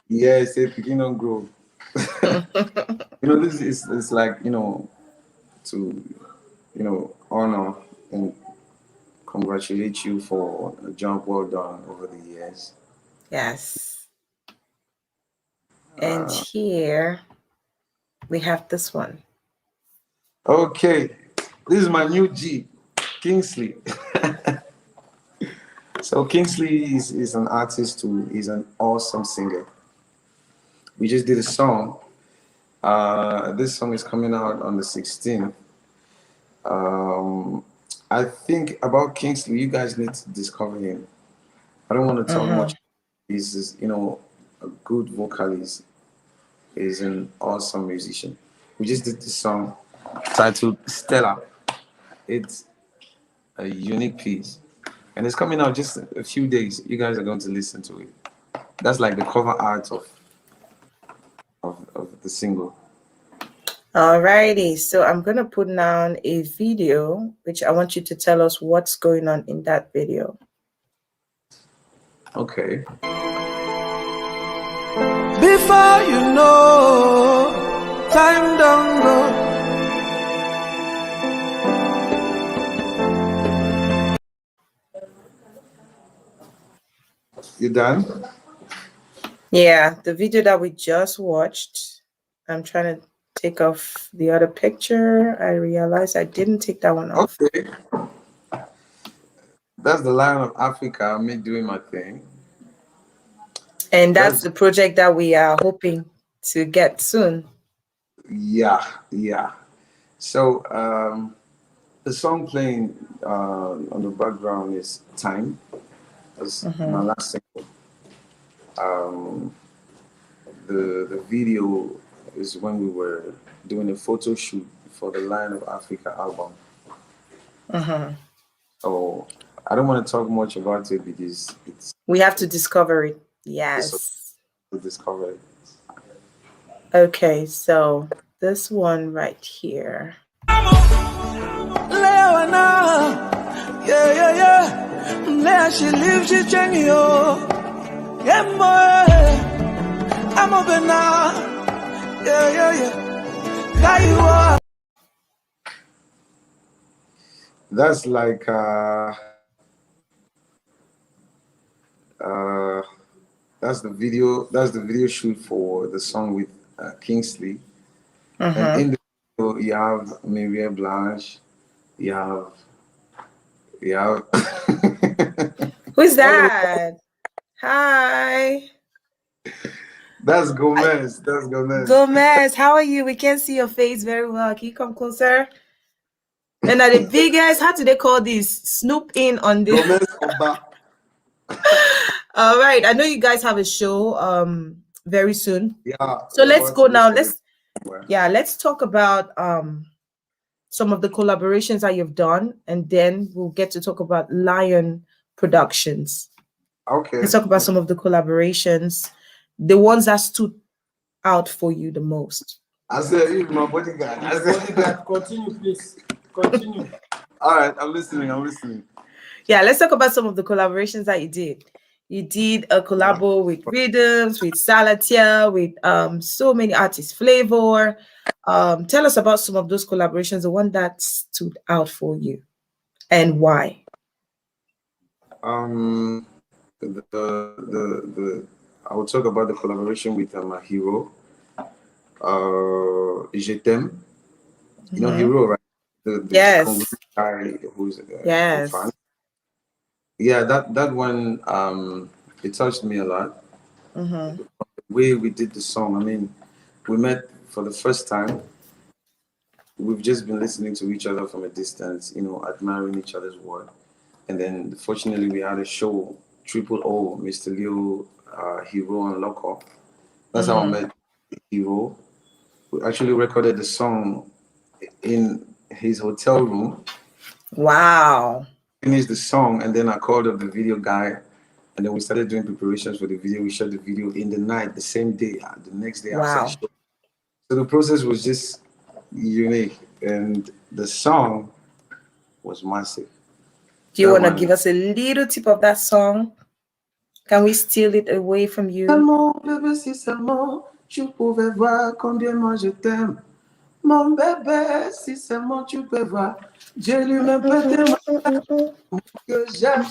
Yes, they begin to grow. This is like, to honor and congratulate you for a job well done over the years. Yes. And here we have this one. Okay, this is my new G, Kingsley. So Kingsley is an artist too. He's an awesome singer. We just did a song. This song is coming out on the 16th. I think about Kingsley, you guys need to discover him. I don't want to talk much. He's just, a good vocalist. He's an awesome musician. We just did this song titled Stella. It's a unique piece. And it's coming out just a few days. You guys are going to listen to it. That's like the cover art of the single. Alrighty, so I'm gonna put down a video, which I want you to tell us what's going on in that video. Okay. Before you know, time don't go. You done? Yeah, the video that we just watched. I'm trying to take off the other picture. I realized I didn't take that one off. Okay, that's the Lion of Africa. Me doing my thing. And that's That's the project that we are hoping to get soon. yeah, yeah. So the song playing on the background is "Time." That's my last single. Um, the video is when we were doing a photo shoot for the Lion of Africa album. So I don't want to talk much about it because We have to discover it. it's Yes. to discover it. Okay, so this one right here. Leona, yeah, yeah, yeah. There she lives, she change yo. Yeah, boy, I'm over now. Yeah, yeah, yeah. There you are. That's like that's the video. That's the video shoot for the song with Kingsley. And in the video, you have Maria Blanche. You have you have. Who's that? Hi. That's Gomez. That's Gomez. Gomez, how are you? We can't see your face very well. Can you come closer? And are the big guys, how do they call this? Snoop in on this. Gomez Oba. All right. I know you guys have a show very soon. Yeah. So let's go now. Well, Let's talk about some of the collaborations that you've done, and then we'll get to talk about Lion Productions. okay. Let's talk about some of the collaborations, the ones that stood out for you the most. I said, you my bodyguard. I said, Continue, please. Continue. all right, I'm listening. I'm listening. Yeah, let's talk about some of the collaborations that you did. You did a collabo with Rhythms, with Salatia, with so many artists, Flavor. Tell us about some of those collaborations, the one that stood out for you, and why. The I will talk about the collaboration with my hero, Je t'aime. You know Hero, right? The Yes. Congolese guy who's from Yes. France. Yeah, that one it touched me a lot. The way we did the song. I mean, we met for the first time. We've just been listening to each other from a distance, you know, admiring each other's work. And then fortunately we had a show, Triple O, Mr.Leo, Hero and Loco. That's how I met Hero. We actually recorded the song in his hotel room, Wow. finished the song, and then I called up the video guy, and then we started doing preparations for the video. We shot the video in the night, the same day, the next day Wow. after the show. So the process was just unique, and the song was massive. Do you That want to one. give us a little tip of that song? Can we steal it away from you? Seulement, bébé, si seulement tu pouvais voir combien moi je t'aime. Mon bébé, si seulement tu peux voir, Dieu lui-même peut témoigner que j'aime.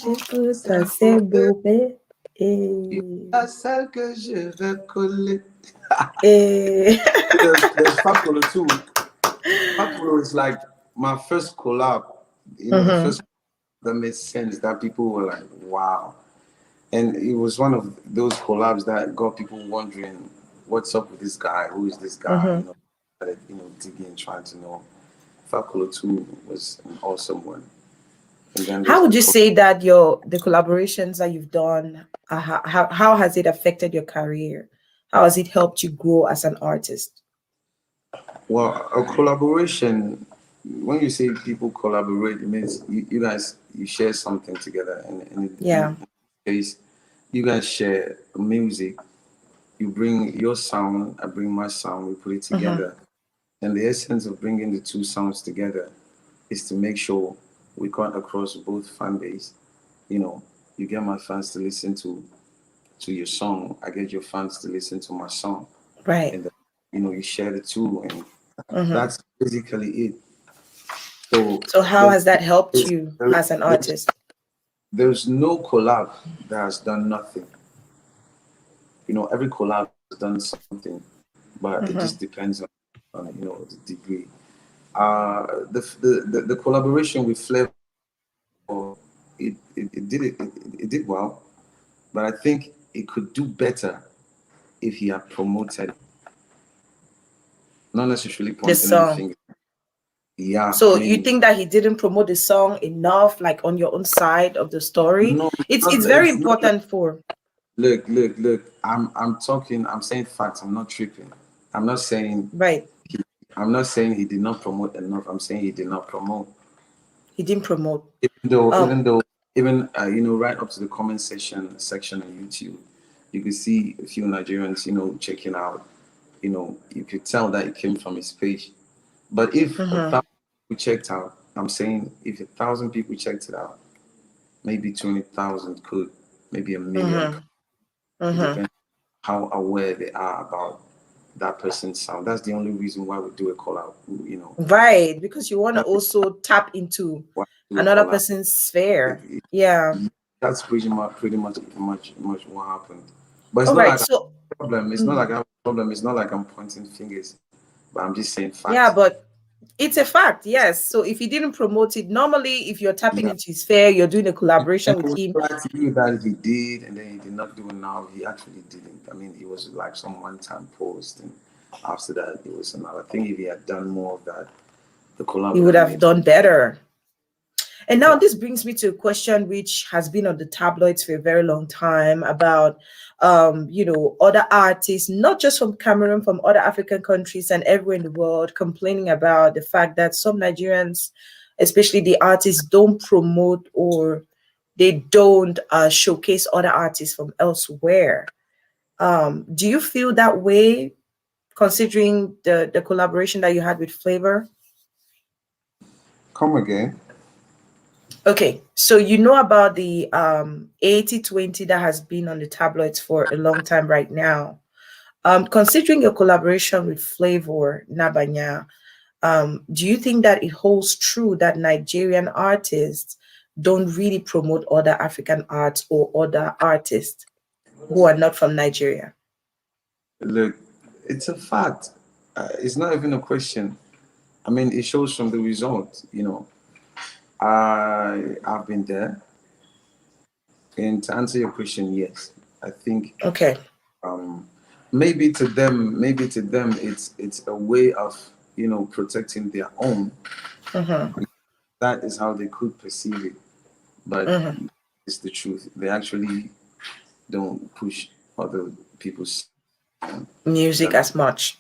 Ça, c'est beau, La celle que je vais coller. Eh. There's Fakolo too. Fakolo is like my first collab. You know, the first that made sense, that people were like, wow. And it was one of those collabs that got people wondering, what's up with this guy? Who is this guy? You know, digging, trying to know. Fakolo too was an awesome one. And then How would you there's say that the collaborations that you've done, how has it affected your career? How has it helped you grow as an artist? well, a collaboration, when you say people collaborate, it means you guys, you share something together. And Yeah. in this case, you guys share music. You bring your sound, I bring my sound, we put it together. And the essence of bringing the two sounds together is to make sure we cut across both fan base. You know, you get my fans to listen to your song, I get your fans to listen to my song. Right. And you know, you share the two, and that's basically it. So how has that helped you as an artist? There's no collab that has done nothing. every collab has done something, but it just depends on the degree. The collaboration with Flavor, it did well, but I think it could do better if he had promoted, not necessarily The pointing any song. finger. Yeah, So I you mean, think that he didn't promote the song enough, like on your own side of the story? no, It's very it's not. important for. Look. I'm saying facts. I'm not tripping. I'm not saying Right. I'm not saying he did not promote enough. I'm saying he did not promote. He didn't promote. Even though, right up to the comment section on YouTube, you could see a few Nigerians, checking out. You could tell that it came from his page. But if 1,000 people checked out, I'm saying if 1,000 people checked it out, maybe 20,000 could, maybe a million. It depends how aware they are about that person's sound. That's the only reason why we do a call out. Right, because you want to That's also tap into why we do a another call out. person's sphere. Yeah. That's pretty much what happened. But it's All not right. like I have So a problem. It's not like I have a problem. It's not like I'm pointing fingers, but I'm just saying yeah, facts. but it's a fact, yes. So if he didn't promote it, normally if you're tapping Yeah. into his sphere, you're doing a And collaboration it with was him. glad to you that he did, and then he did not do it now. He actually didn't. I mean, it was like some one-time post, and after that, it was another. I think if he had done more of that, the collab He would would have have made. done better. And now Yeah. this brings me to a question which has been on the tabloids for a very long time about other artists, not just from Cameroon, from other African countries and everywhere in the world, complaining about the fact that some Nigerians, especially the artists, don't promote or they don't showcase other artists from elsewhere. Do you feel that way, considering the collaboration that you had with Flavor? Come again. Okay, so you know about the 80/20 that has been on the tabloids for a long time right now. Considering your collaboration with Flavor Nabanya, do you think that it holds true that Nigerian artists don't really promote other African arts or other artists who are not from Nigeria? Look, it's a fact. It's not even a question. I mean, it shows from the result. I've been there, and to answer your question, yes, I think Okay. um, maybe to them, it's a way of protecting their own. Mm-hmm. That is how they could perceive it, but Mm-hmm. it's the truth. They actually don't push other people's Music than as much.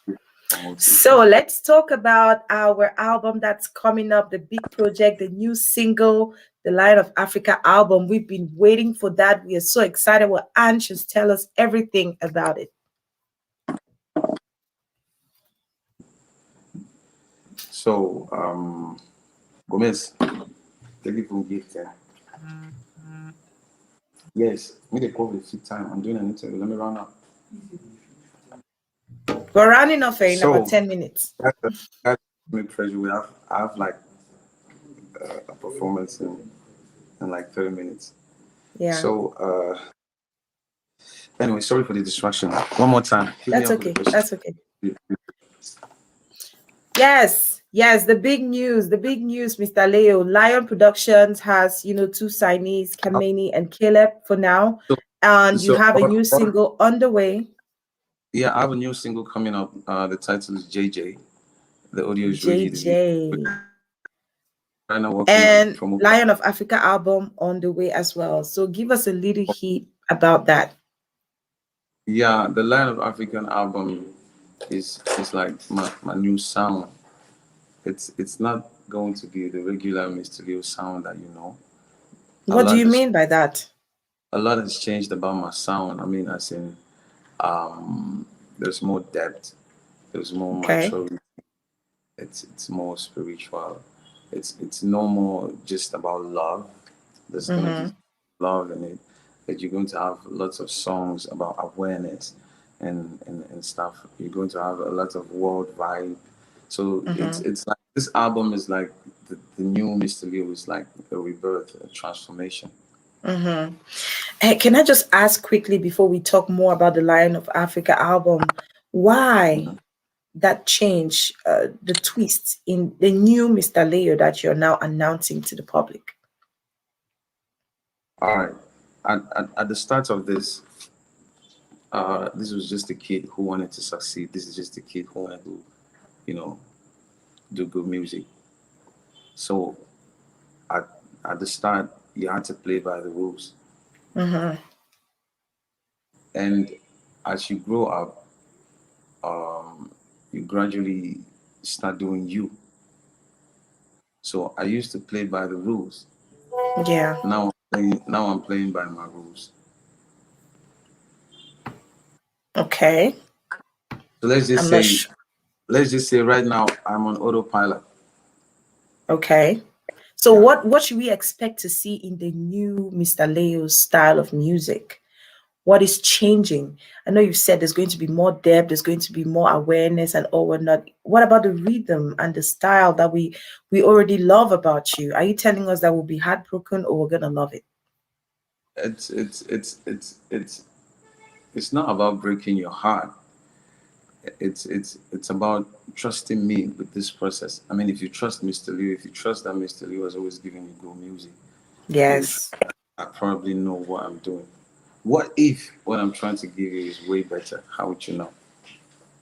promote it. So let's talk about our album that's coming up, the big project, the new single, the Lion of Africa album. We've been waiting for that. We are so excited. Well, anxious. Tell us everything about it. So, Gomez, take it from gift. Yes, me the call with fit time. I'm doing an interview. Let me run up. We're running off in about So 10 minutes. that's me pressure. I have like a performance in like 30 minutes. Yeah, So anyway, sorry for the distraction. One more time. Hit me that's up with the okay. question. That's okay. Yes, the big news, Mr. Leo. Lion Productions has, two signees, Kameni and Caleb for now. So, And you so have a new single on the way. yeah, I have a new single coming up. The title is JJ. The audio is ready. JJ. Right now working on And promo. Lion of Africa album on the way as well. So give us a little hint about that. Yeah, the Lion of African album is like my new sound. It's not going to be the regular Mr.Leo sound that you know. A What do lot you has mean by that? changed about my sound. I mean, as in there's more depth, there's more Okay. maturity, it's more spiritual. It's no more just about love. There's gonna be Mm-hmm. love in it. That you're going to have lots of songs about awareness and stuff. You're going to have a lot of world vibe. So Mm-hmm. it's like this album is like the new Mr. Leo is like a rebirth, a transformation. Mm-hmm. Hey, can I just ask quickly before we talk more about the Lion of Africa album, why that change, the twist in the new Mr. Leo that you're now announcing to the public? All right. At the start of this, this was just a kid who wanted to succeed. This is just a kid who wanted to, you know, do good music. So at at the start, you had to play by the rules. Mm-hmm. And as you grow up, um, you gradually start doing you. So I used to play by the rules. Yeah. Now I'm playing by my rules. Okay. So I'm not sure. let's just say right now I'm on autopilot. Okay. So Yeah. what should we expect to see in the new Mr. Leo's style of music? What is changing? I know you said there's going to be more depth, there's going to be more awareness and all whatnot. What about the rhythm and the style that we already love about you? Are you telling us that we'll be heartbroken or we're gonna love it? It's not about breaking your heart. It's about trusting me with this process. I mean, if you trust Mr. Leo, if you trust that Mr. Leo is always giving you good music, you would Yes. I probably know what I'm doing. What if what I'm trying to give you is way better? How would you know?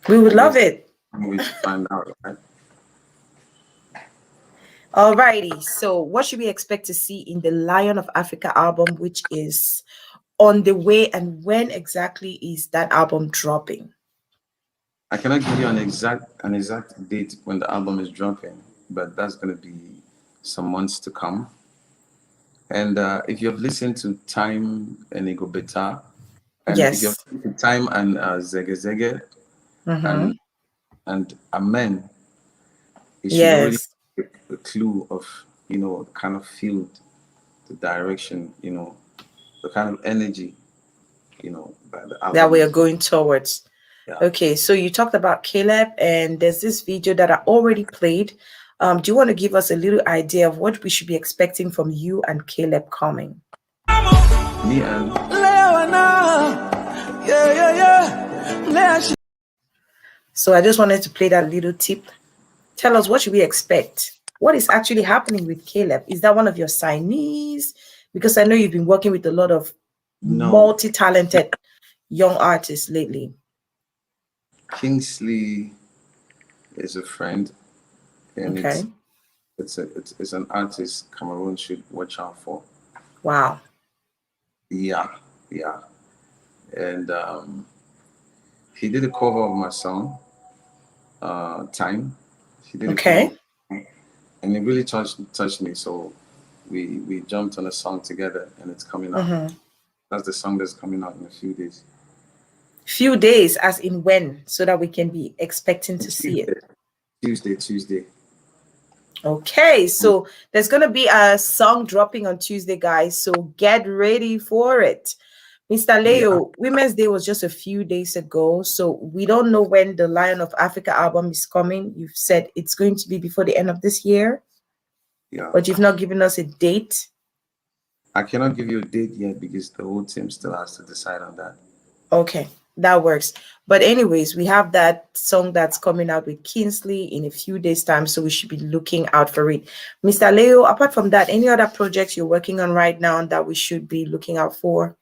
We would I guess love it. one way to find out, right? Alrighty. So what should we expect to see in the Lion of Africa album, which is on the way, and when exactly is that album dropping? I cannot give you an exact date when the album is dropping, but that's gonna be some months to come. And if you've listened to Time and Go Betta, and if you've Yes. listened to Time and Zege Zege Mm-hmm. and Amen, it should already Yes. give a clue of the kind of field, the direction, the kind of energy, that the That album we are is. going towards. Yeah. Okay, so you talked about Caleb, and there's this video that I already played. Do you want to give us a little idea of what we should be expecting from you and Caleb coming? Me and Yeah, yeah, yeah. So I just wanted to play that little tip. Tell us, what should we expect? What is actually happening with Caleb? Is that one of your signees? Because I know you've been working with a lot of no multi-talented young artists lately. Kingsley is a friend, and Okay. it's an artist Cameroon should watch out for. Wow. Yeah, yeah. And he did a cover of my song, Time. He did a cover Okay. of, and it really touched me. So we jumped on a song together, and it's coming out. Mm-hmm. That's the song that's coming out in a few days. Few days, as in when, so that we can be expecting to see it. Tuesday, Tuesday. Okay, so there's gonna be a song dropping on Tuesday, guys. So get ready for it. Mr. Yeah, Leo, Women's Day was just a few days ago, so we don't know when the Lion of Africa album is coming. You've said it's going to be before the end of this year, yeah. but you've not given us a date. I cannot give you a date yet because the whole team still has to decide on that. Okay, that works. But anyways, we have that song that's coming out with Kingsley in a few days' time, so we should be looking out for it. Mr. Leo, apart from that, any other projects you're working on right now that we should be looking out for?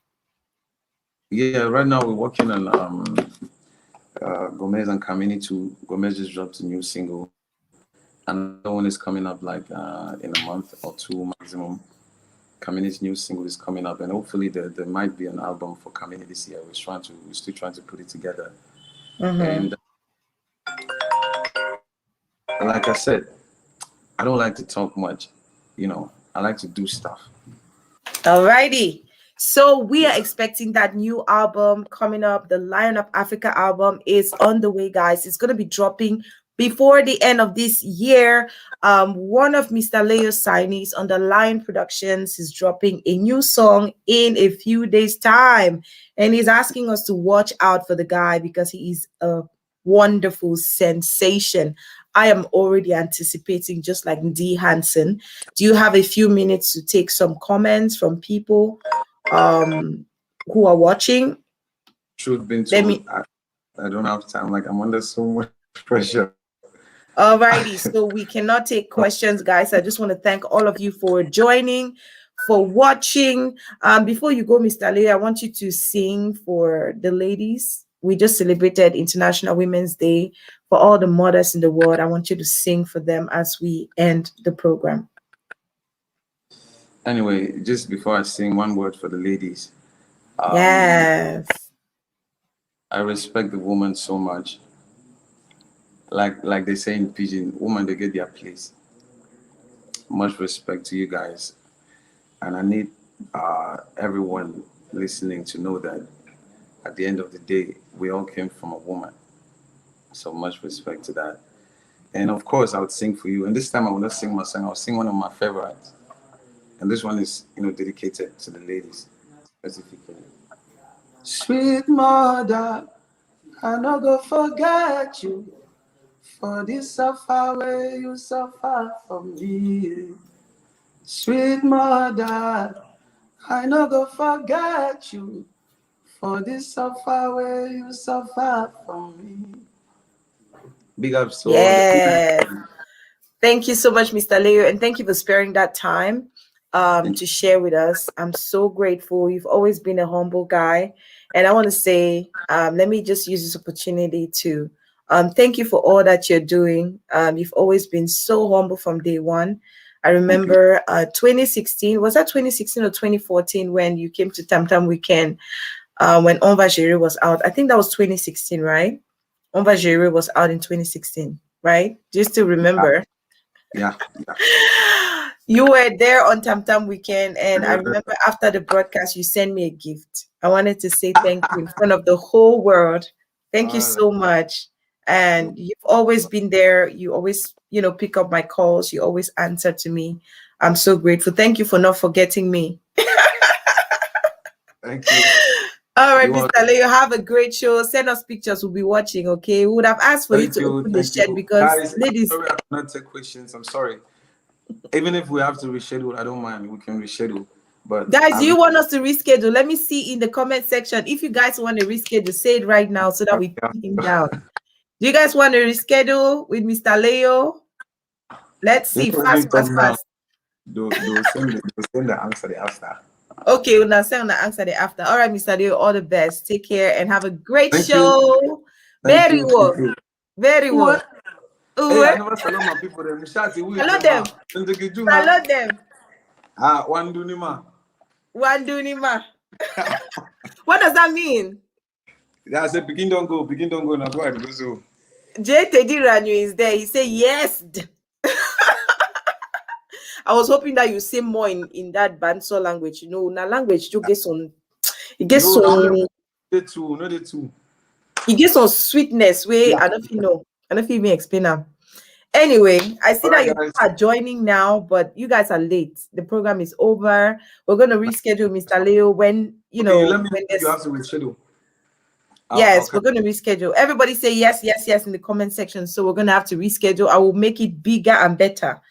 Yeah, right now we're working on Gomez and Kameni too. Gomez just dropped a new single. Another one is coming up like in a month or two maximum. Kameni's new single is coming up, and hopefully there might be an album for Kameni this year. We're still trying to put it together. Mm-hmm. And like I said, I don't like to talk much. I like to do stuff. Alrighty. So we are Yeah, expecting that new album coming up. The Lion of Africa album is on the way, guys. It's going to be dropping before the end of this year. One of Mr. Leo's signees on the Lion Productions is dropping a new song in a few days' time. And he's asking us to watch out for the guy because he is a wonderful sensation. I am already anticipating, just like D. Hansen. Do you have a few minutes to take some comments from people who are watching. Truth been Let told, me. I don't have time. Like I'm under so much pressure. Alrighty, so we cannot take questions, guys. I just want to thank all of you for joining, for watching. Before you go, Mr. Leo, I want you to sing for the ladies. We just celebrated International Women's Day. For all the mothers in the world, I want you to sing for them as we end the program. Anyway, just before I sing, one word for the ladies. Yes. I respect the woman so much. Like they say in Pidgin, woman they get their place. Much respect to you guys, and I need everyone listening to know that at the end of the day, we all came from a woman. So much respect to that. And of course, I would sing for you. And this time, I will not sing my song. I'll sing one of my favorites. And this one is, dedicated to the ladies specifically. Sweet mother, I no go forget you. For this suffer way you suffer from me. Sweet mother, I no go forget you. For this suffer way you suffer from me. Big ups to all the Yes. Thank you so much, Mr. Leo, and thank you for sparing that time to share with us. I'm so grateful. You've always been a humble guy. And I want to say, let me just use this opportunity to thank you for all that you're doing. You've always been so humble from day one. I remember 2016, was that 2016 or 2014 when you came to Tam Tam Weekend when Va Gerer was out? I think that was 2016, right? Va Gerer was out in 2016, right? Do you still remember? Yeah. You were there on Tam Tam Weekend, and I remember after the broadcast, you sent me a gift. I wanted to say thank you in front of the whole world. Thank you so much. And you've always been there. You always, pick up my calls. You always answer to me. I'm so grateful. Thank you for not forgetting me. Thank you. All right, Mr. Leo, have a great show. Send us pictures. We'll be watching, okay? We would have asked for you to open the shed because, guys, ladies. Sorry, I cannot take questions. I'm sorry. Even if we have to reschedule, I don't mind. We can reschedule. But guys, do you want us to reschedule? Let me see in the comment section. If you guys want to reschedule, say it right now so that we put him down. Do you guys want to reschedule with Mr. Leo? Let's see. Fast. They'll send the answer the after. Okay, we'll now send the answer the after. All right, Mr. Leo, all the best. Take care and have a great show. Very well. Very well. Hey, I never follow my people. Hello them. Hello them. Wandunima. Wandunima. What does that mean? I said, begin don't go. Now go ahead. So. J. Teddy Ranyu is there. He said yes. I was hoping that you say more in that Banso language. Na language you get some. It gets some. The two. It gets some sweetness. Way I don't know. I don't even explain them. Anyway, I see that you are joining now, but you guys are late. The program is over. We're going to reschedule, Mr. Leo, when you let me know if you have to reschedule. Yes, we're going to reschedule. Everybody say yes in the comment section. So we're going to have to reschedule. I will make it bigger and better.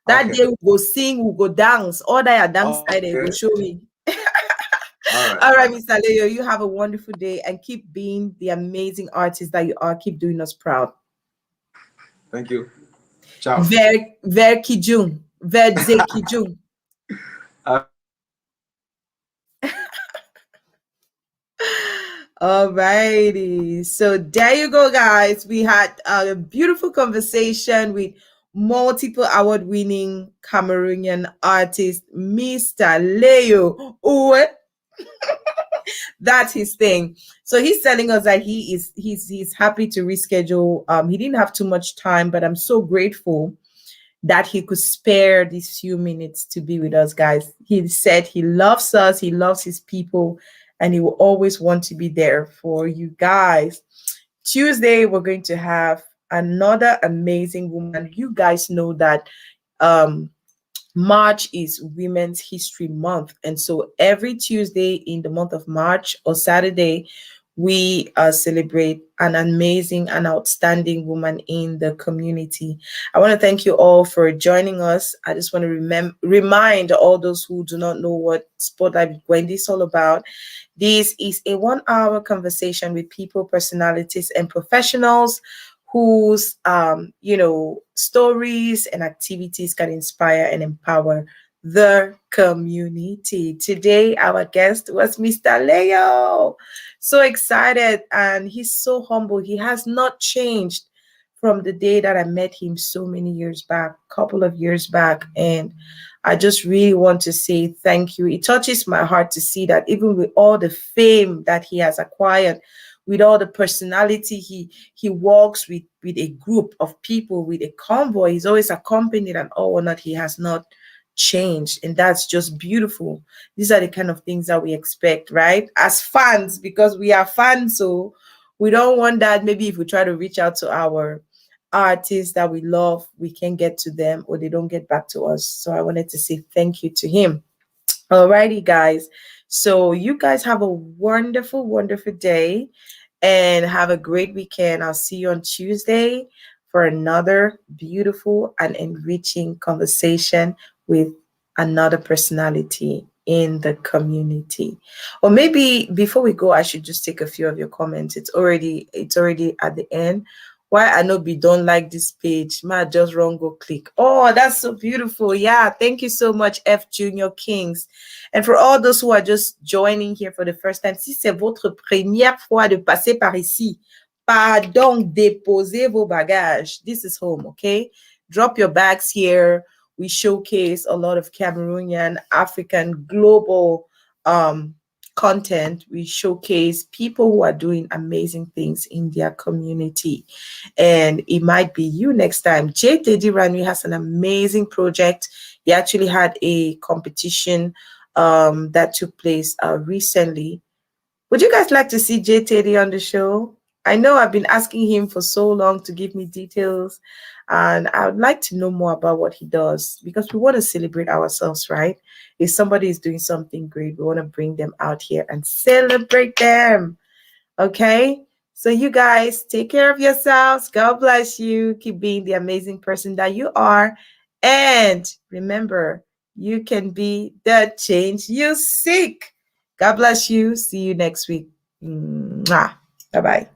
That day we'll go sing, we'll go dance. All that are dance side, will show me. All right, Mr. Leo, you have a wonderful day and keep being the amazing artist that you are. Keep doing us proud. Thank you. Ciao. Ver Kijung. Ver Kijung. All righty. So there you go, guys. We had a beautiful conversation with multiple award-winning Cameroonian artist, Mr. Leo. That's his thing. So he's telling us that he's happy to reschedule. He didn't have too much time, but I'm so grateful that he could spare these few minutes to be with us, guys. He said he loves us, he loves his people, and he will always want to be there for you guys. Tuesday, we're going to have another amazing woman. You guys know that March is Women's History Month. And so every Tuesday in the month of March or Saturday, we celebrate an amazing and outstanding woman in the community. I want to thank you all for joining us. I just want to remind all those who do not know what Spotlight with Gwendy is all about. This is a 1 hour conversation with people, personalities, and professionals whose stories and activities can inspire and empower the community. Today, our guest was Mr. Leo. So excited, and he's so humble. He has not changed from the day that I met him so many years back, couple of years back. And I just really want to say thank you. It touches my heart to see that even with all the fame that he has acquired, with all the personality he walks with a group of people, with a convoy, he's always accompanied and all or not, he has not changed. And that's just beautiful. These are the kind of things that we expect, right? As fans, because we are fans, so we don't want that. Maybe if we try to reach out to our artists that we love, we can get to them or they don't get back to us. So I wanted to say thank you to him. Alrighty, guys. So you guys have a wonderful, wonderful day and have a great weekend. I'll see you on Tuesday for another beautiful and enriching conversation with another personality in the community. Or maybe before we go, I should just take a few of your comments. It's already at the end. Why I know we don't like this page, might just run go click. Oh, that's so beautiful. Yeah, thank you so much, F Junior Kings. And for all those who are just joining here for the first time, si c'est votre première fois de passer par ici, pardon, déposez vos bagages. This is home, okay? Drop your bags here. We showcase a lot of Cameroonian, African, global content. We showcase people who are doing amazing things in their community. And it might be you next time. J. Teddy Ranwi has an amazing project. He actually had a competition that took place recently. Would you guys like to see J. Teddy on the show? I know I've been asking him for so long to give me details, and I would like to know more about what he does because we want to celebrate ourselves, right? If somebody is doing something great, we want to bring them out here and celebrate them. Okay? So you guys take care of yourselves. God bless you. Keep being the amazing person that you are. And remember, you can be the change you seek. God bless you. See you next week. Bye-bye.